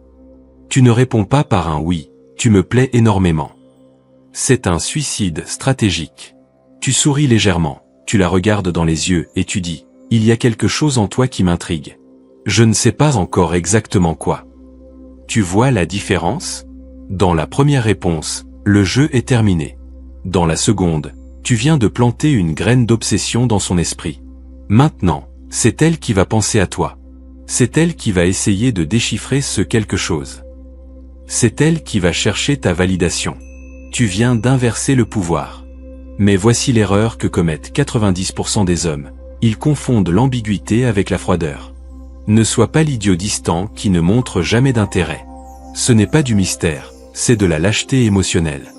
Tu ne réponds pas par un oui, tu me plais énormément. C'est un suicide stratégique. Tu souris légèrement, tu la regardes dans les yeux et tu dis, il y a quelque chose en toi qui m'intrigue. Je ne sais pas encore exactement quoi. Tu vois la différence? Dans la première réponse, le jeu est terminé. Dans la seconde, tu viens de planter une graine d'obsession dans son esprit. Maintenant, c'est elle qui va penser à toi. C'est elle qui va essayer de déchiffrer ce quelque chose. C'est elle qui va chercher ta validation. Tu viens d'inverser le pouvoir. Mais voici l'erreur que commettent 90% des hommes. Ils confondent l'ambiguïté avec la froideur. Ne sois pas l'idiot distant qui ne montre jamais d'intérêt. Ce n'est pas du mystère, c'est de la lâcheté émotionnelle.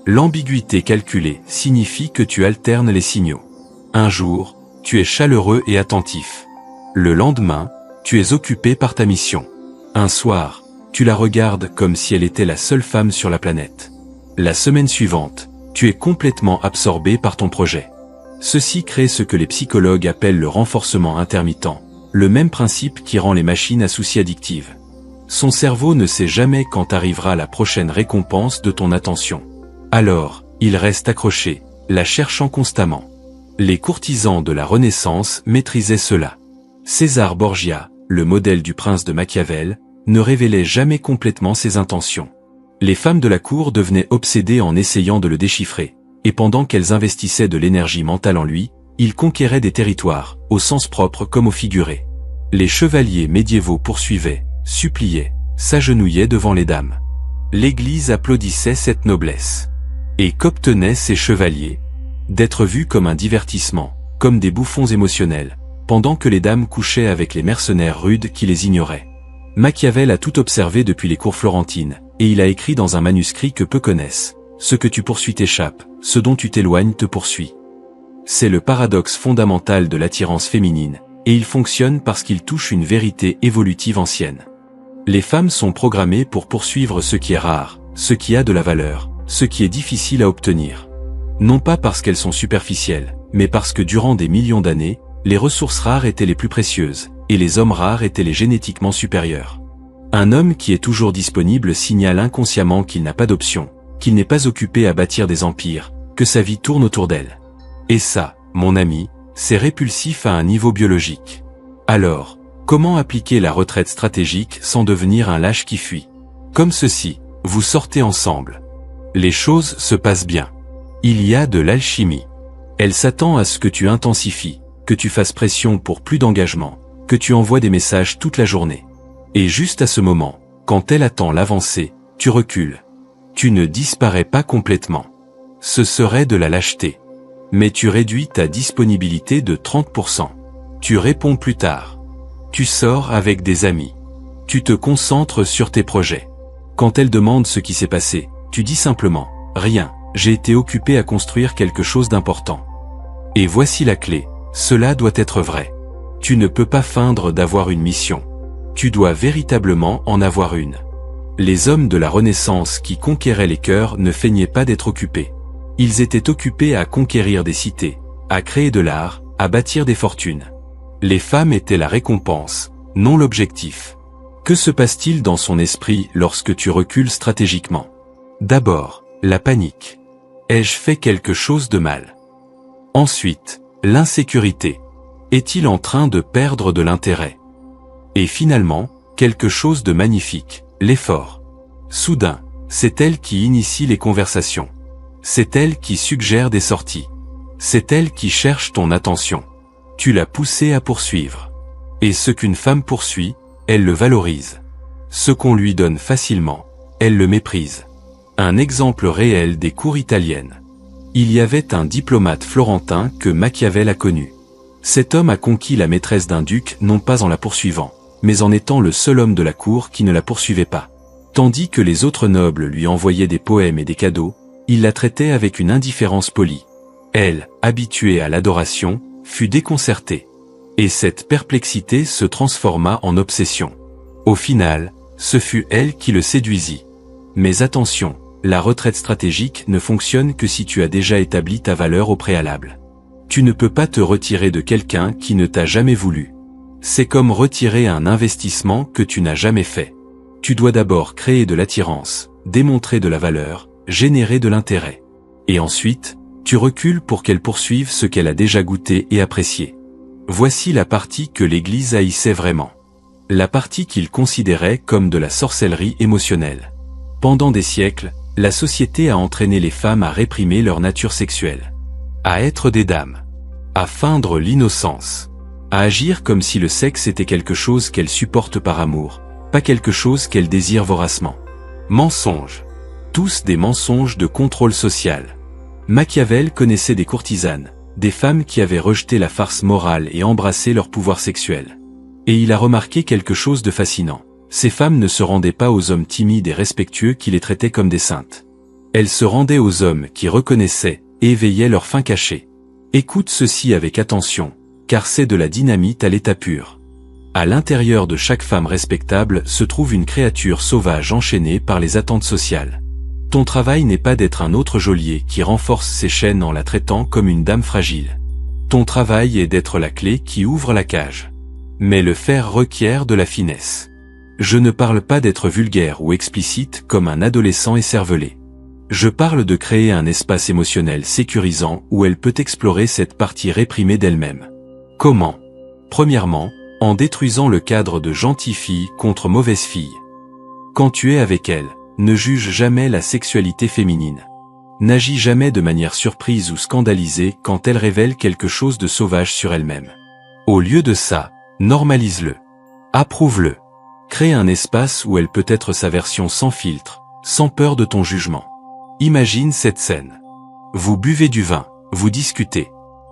L'ambiguïté calculée signifie que tu alternes les signaux. Un jour, tu es chaleureux et attentif. Le lendemain, tu es occupé par ta mission. Un soir, tu la regardes comme si elle était la seule femme sur la planète. La semaine suivante, tu es complètement absorbé par ton projet. Ceci crée ce que les psychologues appellent le renforcement intermittent, le même principe qui rend les machines à souci addictives. Son cerveau ne sait jamais quand arrivera la prochaine récompense de ton attention. Alors, il reste accroché, la cherchant constamment. Les courtisans de la Renaissance maîtrisaient cela. César Borgia, le modèle du prince de Machiavel, ne révélait jamais complètement ses intentions. Les femmes de la cour devenaient obsédées en essayant de le déchiffrer, et pendant qu'elles investissaient de l'énergie mentale en lui, il conquérait des territoires, au sens propre comme au figuré. Les chevaliers médiévaux poursuivaient, suppliaient, s'agenouillaient devant les dames. L'Église applaudissait cette noblesse. Et qu'obtenaient ces chevaliers? D'être vus comme un divertissement, comme des bouffons émotionnels, pendant que les dames couchaient avec les mercenaires rudes qui les ignoraient. Machiavel a tout observé depuis les cours florentines, et il a écrit dans un manuscrit que peu connaissent. Ce que tu poursuis t'échappe, ce dont tu t'éloignes te poursuit. C'est le paradoxe fondamental de l'attirance féminine, et il fonctionne parce qu'il touche une vérité évolutive ancienne. Les femmes sont programmées pour poursuivre ce qui est rare, ce qui a de la valeur, ce qui est difficile à obtenir. Non pas parce qu'elles sont superficielles, mais parce que durant des millions d'années, les ressources rares étaient les plus précieuses, et les hommes rares étaient les génétiquement supérieurs. Un homme qui est toujours disponible signale inconsciemment qu'il n'a pas d'option, qu'il n'est pas occupé à bâtir des empires, que sa vie tourne autour d'elle. Et ça, mon ami, c'est répulsif à un niveau biologique. Alors, comment appliquer la retraite stratégique sans devenir un lâche qui fuit? Comme ceci, vous sortez ensemble. Les choses se passent bien. Il y a de l'alchimie. Elle s'attend à ce que tu intensifies, que tu fasses pression pour plus d'engagement, que tu envoies des messages toute la journée. Et juste à ce moment, quand elle attend l'avancée, tu recules. Tu ne disparais pas complètement. Ce serait de la lâcheté. Mais tu réduis ta disponibilité de 30%. Tu réponds plus tard. Tu sors avec des amis. Tu te concentres sur tes projets. Quand elle demande ce qui s'est passé, tu dis simplement « Rien, j'ai été occupé à construire quelque chose d'important. » Et voici la clé, cela doit être vrai. Tu ne peux pas feindre d'avoir une mission. Tu dois véritablement en avoir une. Les hommes de la Renaissance qui conquéraient les cœurs ne feignaient pas d'être occupés. Ils étaient occupés à conquérir des cités, à créer de l'art, à bâtir des fortunes. Les femmes étaient la récompense, non l'objectif. Que se passe-t-il dans son esprit lorsque tu recules stratégiquement? D'abord, la panique. Ai-je fait quelque chose de mal? Ensuite, l'insécurité. Est-il en train de perdre de l'intérêt? Et finalement, quelque chose de magnifique, l'effort. Soudain, c'est elle qui initie les conversations. C'est elle qui suggère des sorties. C'est elle qui cherche ton attention. Tu l'as poussée à poursuivre. Et ce qu'une femme poursuit, elle le valorise. Ce qu'on lui donne facilement, elle le méprise. Un exemple réel des cours italiennes. Il y avait un diplomate florentin que Machiavel a connu. Cet homme a conquis la maîtresse d'un duc non pas en la poursuivant, mais en étant le seul homme de la cour qui ne la poursuivait pas. Tandis que les autres nobles lui envoyaient des poèmes et des cadeaux, il la traitait avec une indifférence polie. Elle, habituée à l'adoration, fut déconcertée. Et cette perplexité se transforma en obsession. Au final, ce fut elle qui le séduisit. Mais attention, la retraite stratégique ne fonctionne que si tu as déjà établi ta valeur au préalable. Tu ne peux pas te retirer de quelqu'un qui ne t'a jamais voulu. C'est comme retirer un investissement que tu n'as jamais fait. Tu dois d'abord créer de l'attirance, démontrer de la valeur, générer de l'intérêt. Et ensuite, Tu recules pour qu'elle poursuive ce qu'elle a déjà goûté et apprécié. Voici la partie que l'Église haïssait vraiment. La partie qu'il considérait comme de la sorcellerie émotionnelle. Pendant des siècles, la société a entraîné les femmes à réprimer leur nature sexuelle. À être des dames. À feindre l'innocence. À agir comme si le sexe était quelque chose qu'elles supportent par amour, pas quelque chose qu'elles désirent voracement. Mensonges. Tous des mensonges de contrôle social. Machiavel connaissait des courtisanes, des femmes qui avaient rejeté la farce morale et embrassé leur pouvoir sexuel. Et il a remarqué quelque chose de fascinant. Ces femmes ne se rendaient pas aux hommes timides et respectueux qui les traitaient comme des saintes. Elles se rendaient aux hommes qui reconnaissaient et éveillaient leurs fins cachées. Écoute ceci avec attention, car c'est de la dynamite à l'état pur. À l'intérieur de chaque femme respectable se trouve une créature sauvage enchaînée par les attentes sociales. Ton travail n'est pas d'être un autre geôlier qui renforce ses chaînes en la traitant comme une dame fragile. Ton travail est d'être la clé qui ouvre la cage. Mais le faire requiert de la finesse. Je ne parle pas d'être vulgaire ou explicite comme un adolescent écervelé. Je parle de créer un espace émotionnel sécurisant où elle peut explorer cette partie réprimée d'elle-même. Comment? Premièrement, en détruisant le cadre de gentille fille contre mauvaise fille. Quand tu es avec elle, ne juge jamais la sexualité féminine. N'agis jamais de manière surprise ou scandalisée quand elle révèle quelque chose de sauvage sur elle-même. Au lieu de ça, normalise-le. Approuve-le. Crée un espace où elle peut être sa version sans filtre, sans peur de ton jugement. Imagine cette scène. Vous buvez du vin, vous discutez.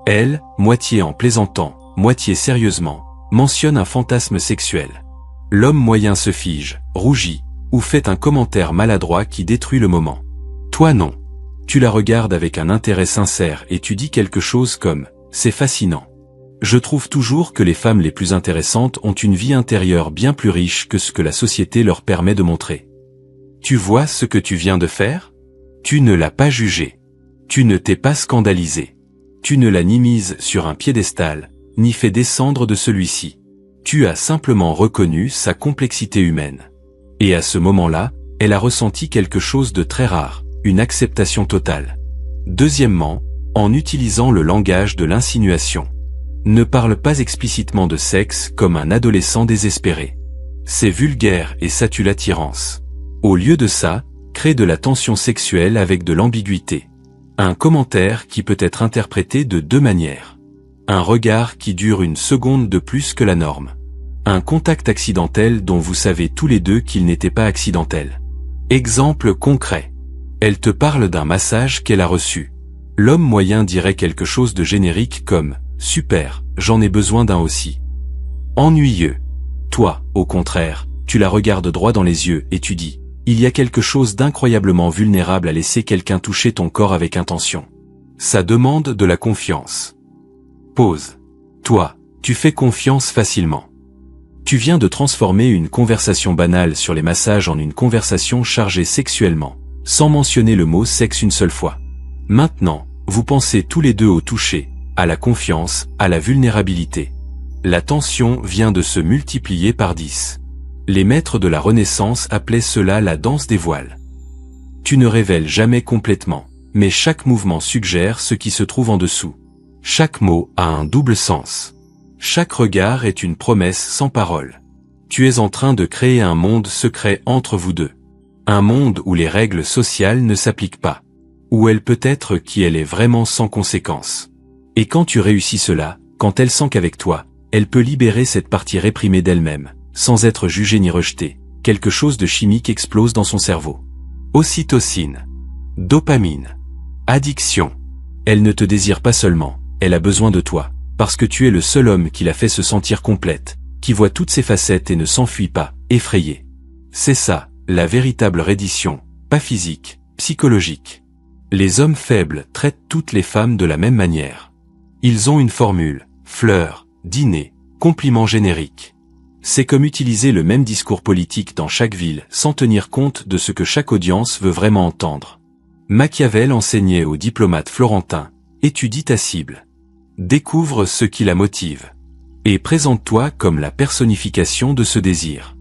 Elle, moitié en plaisantant, moitié sérieusement, mentionne un fantasme sexuel. L'homme moyen se fige, rougit, ou fait un commentaire maladroit qui détruit le moment. Toi non. Tu la regardes avec un intérêt sincère et tu dis quelque chose comme « c'est fascinant ». Je trouve toujours que les femmes les plus intéressantes ont une vie intérieure bien plus riche que ce que la société leur permet de montrer. Tu vois ce que tu viens de faire? Tu ne l'as pas jugée. Tu ne t'es pas scandalisé. Tu ne l'as ni mise sur un piédestal, ni fait descendre de celui-ci. Tu as simplement reconnu sa complexité humaine. Et à ce moment-là, elle a ressenti quelque chose de très rare, une acceptation totale. Deuxièmement, en utilisant le langage de l'insinuation. Ne parle pas explicitement de sexe comme un adolescent désespéré. C'est vulgaire et ça tue l'attirance. Au lieu de ça, crée de la tension sexuelle avec de l'ambiguïté. Un commentaire qui peut être interprété de deux manières. Un regard qui dure une seconde de plus que la norme. Un contact accidentel dont vous savez tous les deux qu'il n'était pas accidentel. Exemple concret. Elle te parle d'un massage qu'elle a reçu. L'homme moyen dirait quelque chose de générique comme « Super, j'en ai besoin d'un aussi ». Ennuyeux. Toi, au contraire, tu la regardes droit dans les yeux et tu dis « Il y a quelque chose d'incroyablement vulnérable à laisser quelqu'un toucher ton corps avec intention. Ça demande de la confiance. » Pause. Toi, tu fais confiance facilement. Tu viens de transformer une conversation banale sur les massages en une conversation chargée sexuellement, sans mentionner le mot sexe une seule fois. Maintenant, vous pensez tous les deux au toucher, à la confiance, à la vulnérabilité. La tension vient de se multiplier par 10. Les maîtres de la Renaissance appelaient cela la danse des voiles. Tu ne révèles jamais complètement, mais chaque mouvement suggère ce qui se trouve en dessous. Chaque mot a un double sens. Chaque regard est une promesse sans parole. Tu es en train de créer un monde secret entre vous deux. Un monde où les règles sociales ne s'appliquent pas. Où elle peut être qui elle est vraiment sans conséquence. Et quand tu réussis cela, quand elle sent qu'avec toi, elle peut libérer cette partie réprimée d'elle-même, sans être jugée ni rejetée, quelque chose de chimique explose dans son cerveau. Ocytocine. Dopamine. Addiction. Elle ne te désire pas seulement, elle a besoin de toi, parce que tu es le seul homme qui la fait se sentir complète, qui voit toutes ses facettes et ne s'enfuit pas, effrayé. C'est ça, la véritable reddition, pas physique, psychologique. Les hommes faibles traitent toutes les femmes de la même manière. Ils ont une formule, fleurs, dîner, compliments génériques. C'est comme utiliser le même discours politique dans chaque ville sans tenir compte de ce que chaque audience veut vraiment entendre. Machiavel enseignait aux diplomates florentins, étudie ta cible. Découvre ce qui la motive. Et présente-toi comme la personnification de ce désir.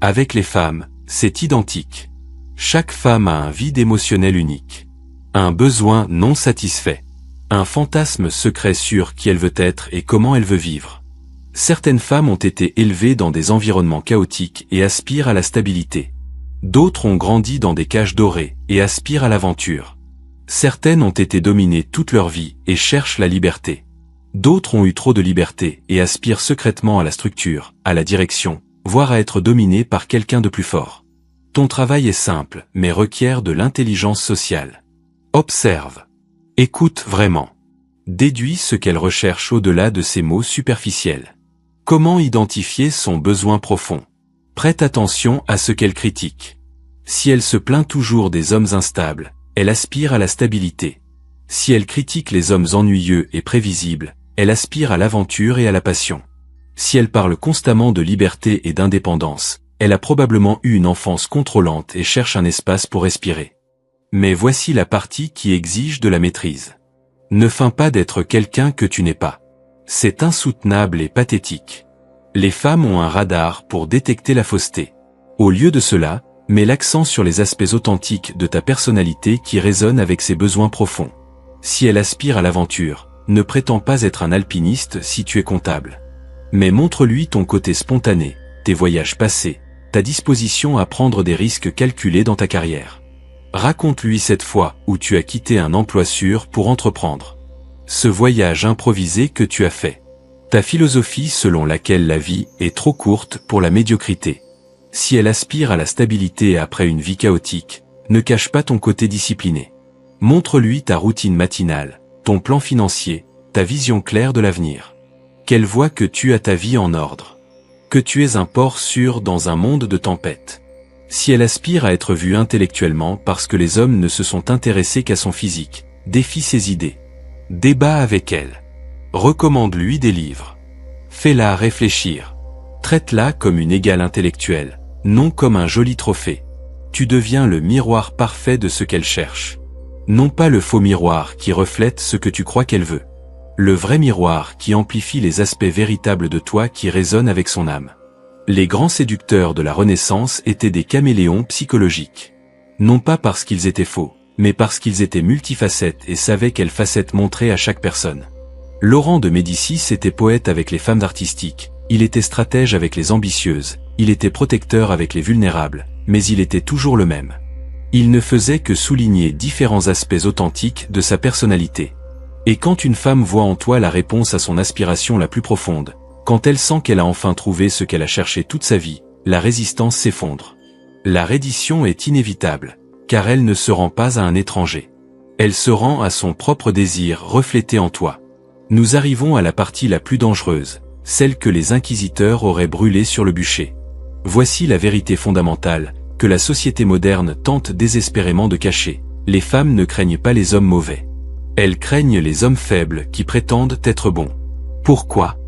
Avec les femmes, c'est identique. Chaque femme a un vide émotionnel unique. Un besoin non satisfait. Un fantasme secret sur qui elle veut être et comment elle veut vivre. Certaines femmes ont été élevées dans des environnements chaotiques et aspirent à la stabilité. D'autres ont grandi dans des cages dorées et aspirent à l'aventure. Certaines ont été dominées toute leur vie et cherchent la liberté. D'autres ont eu trop de liberté et aspirent secrètement à la structure, à la direction, voire à être dominées par quelqu'un de plus fort. Ton travail est simple, mais requiert de l'intelligence sociale. Observe. Écoute vraiment. Déduis ce qu'elle recherche au-delà de ces mots superficiels. Comment identifier son besoin profond? Prête attention à ce qu'elle critique. Si elle se plaint toujours des hommes instables, elle aspire à la stabilité. Si elle critique les hommes ennuyeux et prévisibles, elle aspire à l'aventure et à la passion. Si elle parle constamment de liberté et d'indépendance, elle a probablement eu une enfance contrôlante et cherche un espace pour respirer. Mais voici la partie qui exige de la maîtrise. Ne feins pas d'être quelqu'un que tu n'es pas. C'est insoutenable et pathétique. Les femmes ont un radar pour détecter la fausseté. Au lieu de cela, mets l'accent sur les aspects authentiques de ta personnalité qui résonnent avec ses besoins profonds. Si elle aspire à l'aventure, ne prétends pas être un alpiniste si tu es comptable. Mais montre-lui ton côté spontané, tes voyages passés, ta disposition à prendre des risques calculés dans ta carrière. Raconte-lui cette fois où tu as quitté un emploi sûr pour entreprendre. Ce voyage improvisé que tu as fait. Ta philosophie selon laquelle la vie est trop courte pour la médiocrité. Si elle aspire à la stabilité après une vie chaotique, ne cache pas ton côté discipliné. Montre-lui ta routine matinale, ton plan financier, ta vision claire de l'avenir. Qu'elle voie que tu as ta vie en ordre. Que tu es un port sûr dans un monde de tempêtes. Si elle aspire à être vue intellectuellement parce que les hommes ne se sont intéressés qu'à son physique, défie ses idées. Débat avec elle. Recommande-lui des livres. Fais-la réfléchir. Traite-la comme une égale intellectuelle, non comme un joli trophée. Tu deviens le miroir parfait de ce qu'elle cherche. Non pas le faux miroir qui reflète ce que tu crois qu'elle veut. Le vrai miroir qui amplifie les aspects véritables de toi qui résonnent avec son âme. Les grands séducteurs de la Renaissance étaient des caméléons psychologiques. Non pas parce qu'ils étaient faux, mais parce qu'ils étaient multifacettes et savaient quelle facette montrer à chaque personne. Laurent de Médicis était poète avec les femmes artistiques, il était stratège avec les ambitieuses, il était protecteur avec les vulnérables, mais il était toujours le même. Il ne faisait que souligner différents aspects authentiques de sa personnalité. Et quand une femme voit en toi la réponse à son aspiration la plus profonde, quand elle sent qu'elle a enfin trouvé ce qu'elle a cherché toute sa vie, la résistance s'effondre. La reddition est inévitable, car elle ne se rend pas à un étranger. Elle se rend à son propre désir reflété en toi. Nous arrivons à la partie la plus dangereuse, celle que les inquisiteurs auraient brûlée sur le bûcher. Voici la vérité fondamentale, que la société moderne tente désespérément de cacher. Les femmes ne craignent pas les hommes mauvais. Elles craignent les hommes faibles qui prétendent être bons. Pourquoi ?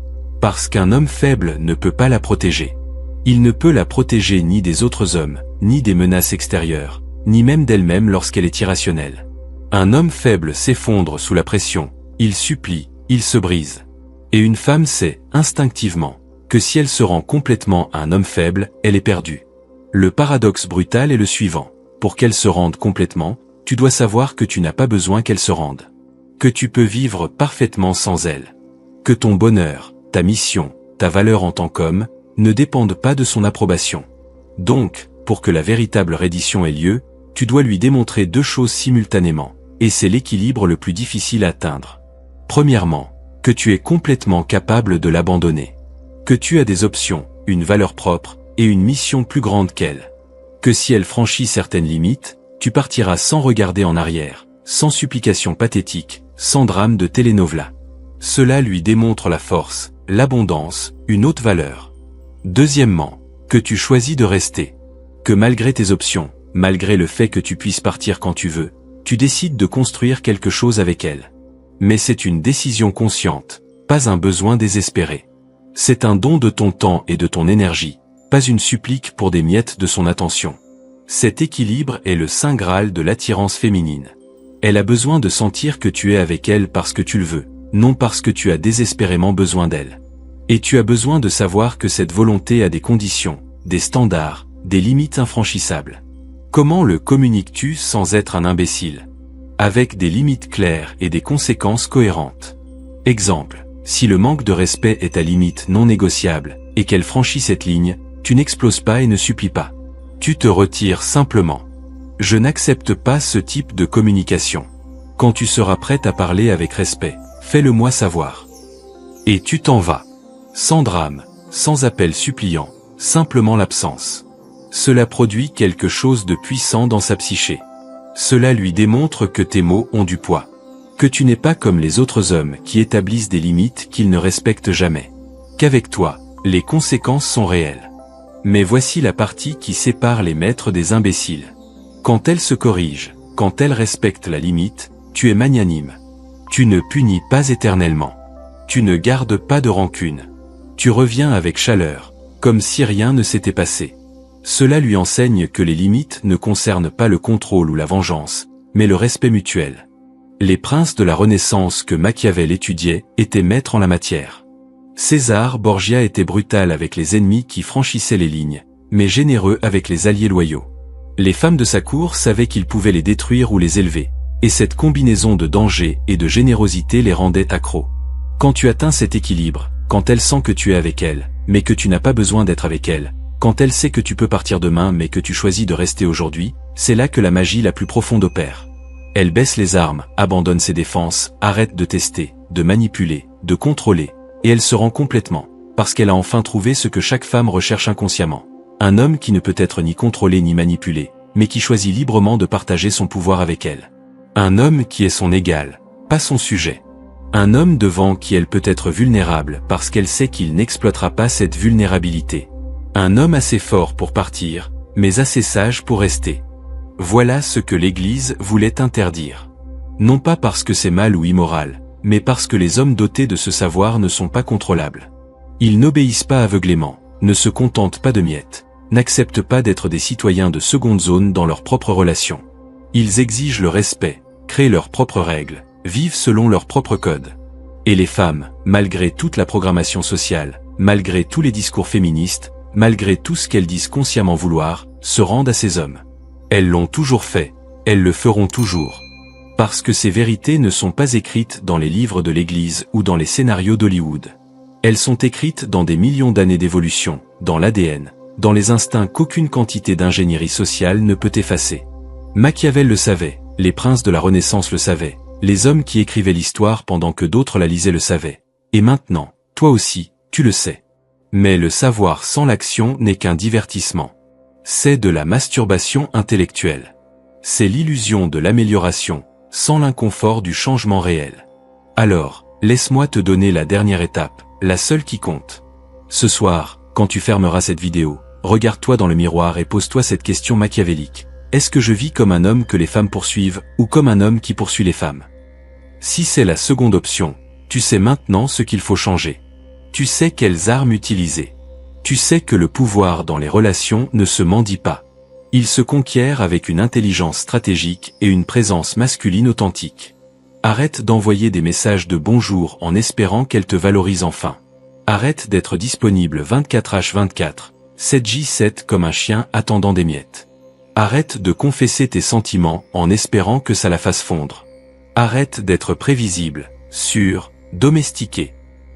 Parce qu'un homme faible ne peut pas la protéger. Il ne peut la protéger ni des autres hommes, ni des menaces extérieures, ni même d'elle-même lorsqu'elle est irrationnelle. Un homme faible s'effondre sous la pression, il supplie, il se brise. Et une femme sait, instinctivement, que si elle se rend complètement à un homme faible, elle est perdue. Le paradoxe brutal est le suivant. Pour qu'elle se rende complètement, tu dois savoir que tu n'as pas besoin qu'elle se rende. Que tu peux vivre parfaitement sans elle. Que ton bonheur, ta mission, ta valeur en tant qu'homme, ne dépendent pas de son approbation. Donc, pour que la véritable reddition ait lieu, tu dois lui démontrer deux choses simultanément, et c'est l'équilibre le plus difficile à atteindre. Premièrement, que tu es complètement capable de l'abandonner. Que tu as des options, une valeur propre, et une mission plus grande qu'elle. Que si elle franchit certaines limites, tu partiras sans regarder en arrière, sans supplication pathétique, sans drame de telenovela. Cela lui démontre la force, l'abondance, une haute valeur. Deuxièmement, que tu choisis de rester. Que malgré tes options, malgré le fait que tu puisses partir quand tu veux, tu décides de construire quelque chose avec elle. Mais c'est une décision consciente, pas un besoin désespéré. C'est un don de ton temps et de ton énergie, pas une supplique pour des miettes de son attention. Cet équilibre est le saint graal de l'attirance féminine. Elle a besoin de sentir que tu es avec elle parce que tu le veux, non parce que tu as désespérément besoin d'elle. Et tu as besoin de savoir que cette volonté a des conditions, des standards, des limites infranchissables. Comment le communiques-tu sans être un imbécile ? avec des limites claires et des conséquences cohérentes. Exemple, si le manque de respect est ta limite non négociable, et qu'elle franchit cette ligne, tu n'exploses pas et ne supplies pas. Tu te retires simplement. Je n'accepte pas ce type de communication. Quand tu seras prête à parler avec respect, fais-le moi savoir. Et tu t'en vas. Sans drame, sans appel suppliant, simplement l'absence. Cela produit quelque chose de puissant dans sa psyché. Cela lui démontre que tes mots ont du poids. Que tu n'es pas comme les autres hommes qui établissent des limites qu'ils ne respectent jamais. Qu'avec toi, les conséquences sont réelles. Mais voici la partie qui sépare les maîtres des imbéciles. Quand elle se corrige, quand elle respecte la limite, tu es magnanime. Tu ne punis pas éternellement. Tu ne gardes pas de rancune. Tu reviens avec chaleur, comme si rien ne s'était passé. Cela lui enseigne que les limites ne concernent pas le contrôle ou la vengeance, mais le respect mutuel. Les princes de la Renaissance que Machiavel étudiait étaient maîtres en la matière. César Borgia était brutal avec les ennemis qui franchissaient les lignes, mais généreux avec les alliés loyaux. Les femmes de sa cour savaient qu'il pouvait les détruire ou les élever, et cette combinaison de danger et de générosité les rendait accros. Quand tu atteins cet équilibre, quand elle sent que tu es avec elle, mais que tu n'as pas besoin d'être avec elle, quand elle sait que tu peux partir demain mais que tu choisis de rester aujourd'hui, c'est là que la magie la plus profonde opère. Elle baisse les armes, abandonne ses défenses, arrête de tester, de manipuler, de contrôler, et elle se rend complètement, parce qu'elle a enfin trouvé ce que chaque femme recherche inconsciemment. Un homme qui ne peut être ni contrôlé ni manipulé, mais qui choisit librement de partager son pouvoir avec elle. Un homme qui est son égal, pas son sujet. Un homme devant qui elle peut être vulnérable parce qu'elle sait qu'il n'exploitera pas cette vulnérabilité. Un homme assez fort pour partir, mais assez sage pour rester. Voilà ce que l'Église voulait interdire. Non pas parce que c'est mal ou immoral, mais parce que les hommes dotés de ce savoir ne sont pas contrôlables. Ils n'obéissent pas aveuglément, ne se contentent pas de miettes, n'acceptent pas d'être des citoyens de seconde zone dans leurs propres relations. Ils exigent le respect, créent leurs propres règles, vivent selon leurs propres codes. Et les femmes, malgré toute la programmation sociale, malgré tous les discours féministes, malgré tout ce qu'elles disent consciemment vouloir, se rendent à ces hommes. Elles l'ont toujours fait, elles le feront toujours. Parce que ces vérités ne sont pas écrites dans les livres de l'Église ou dans les scénarios d'Hollywood. Elles sont écrites dans des millions d'années d'évolution, dans l'ADN, dans les instincts qu'aucune quantité d'ingénierie sociale ne peut effacer. Machiavel le savait, les princes de la Renaissance le savaient, les hommes qui écrivaient l'histoire pendant que d'autres la lisaient le savaient. Et maintenant, toi aussi, tu le sais. Mais le savoir sans l'action n'est qu'un divertissement. C'est de la masturbation intellectuelle. C'est l'illusion de l'amélioration, sans l'inconfort du changement réel. Alors, laisse-moi te donner la dernière étape, la seule qui compte. Ce soir, quand tu fermeras cette vidéo, regarde-toi dans le miroir et pose-toi cette question machiavélique. Est-ce que je vis comme un homme que les femmes poursuivent ou comme un homme qui poursuit les femmes? Si c'est la seconde option, tu sais maintenant ce qu'il faut changer. Tu sais quelles armes utiliser. Tu sais que le pouvoir dans les relations ne se mendie pas. Il se conquiert avec une intelligence stratégique et une présence masculine authentique. Arrête d'envoyer des messages de bonjour en espérant qu'elle te valorise enfin. Arrête d'être disponible 24h24, 7j7 comme un chien attendant des miettes. Arrête de confesser tes sentiments en espérant que ça la fasse fondre. Arrête d'être prévisible, sûr, domestiqué.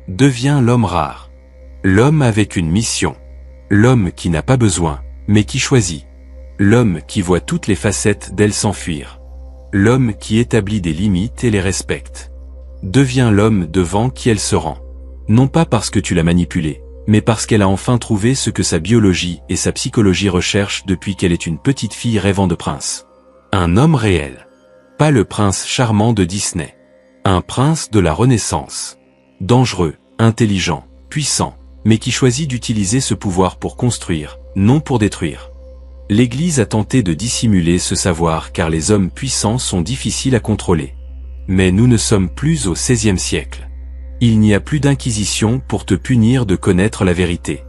Deviens l'homme rare. L'homme avec une mission. L'homme qui n'a pas besoin, mais qui choisit. L'homme qui voit toutes les facettes d'elle s'enfuir. L'homme qui établit des limites et les respecte. Deviens l'homme devant qui elle se rend. Non pas parce que tu l'as manipulée, mais parce qu'elle a enfin trouvé ce que sa biologie et sa psychologie recherchent depuis qu'elle est une petite fille rêvant de prince. Un homme réel. Pas le prince charmant de Disney. Un prince de la Renaissance. Dangereux, intelligent, puissant, mais qui choisit d'utiliser ce pouvoir pour construire, non pour détruire. L'Église a tenté de dissimuler ce savoir car les hommes puissants sont difficiles à contrôler. Mais nous ne sommes plus au XVIe siècle. Il n'y a plus d'inquisition pour te punir de connaître la vérité.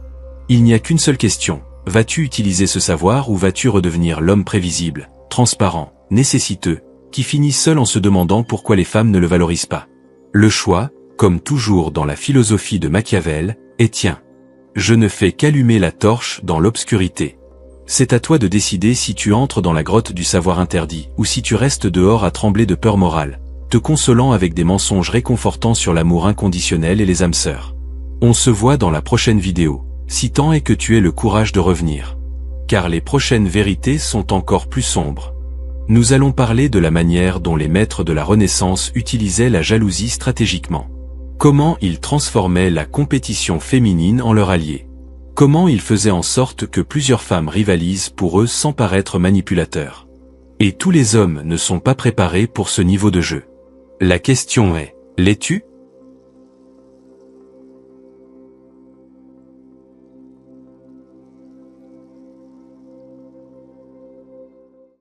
Il n'y a qu'une seule question, vas-tu utiliser ce savoir ou vas-tu redevenir l'homme prévisible, transparent, nécessiteux, qui finit seul en se demandant pourquoi les femmes ne le valorisent pas? Le choix, comme toujours dans la philosophie de Machiavel, est tien. Je ne fais qu'allumer la torche dans l'obscurité. C'est à toi de décider si tu entres dans la grotte du savoir interdit ou si tu restes dehors à trembler de peur morale, te consolant avec des mensonges réconfortants sur l'amour inconditionnel et les âmes sœurs. On se voit dans la prochaine vidéo, si tant est que tu aies le courage de revenir. Car les prochaines vérités sont encore plus sombres. Nous allons parler de la manière dont les maîtres de la Renaissance utilisaient la jalousie stratégiquement. Comment ils transformaient la compétition féminine en leur allié. Comment ils faisaient en sorte que plusieurs femmes rivalisent pour eux sans paraître manipulateurs. Et tous les hommes ne sont pas préparés pour ce niveau de jeu. La question est, l'es-tu ?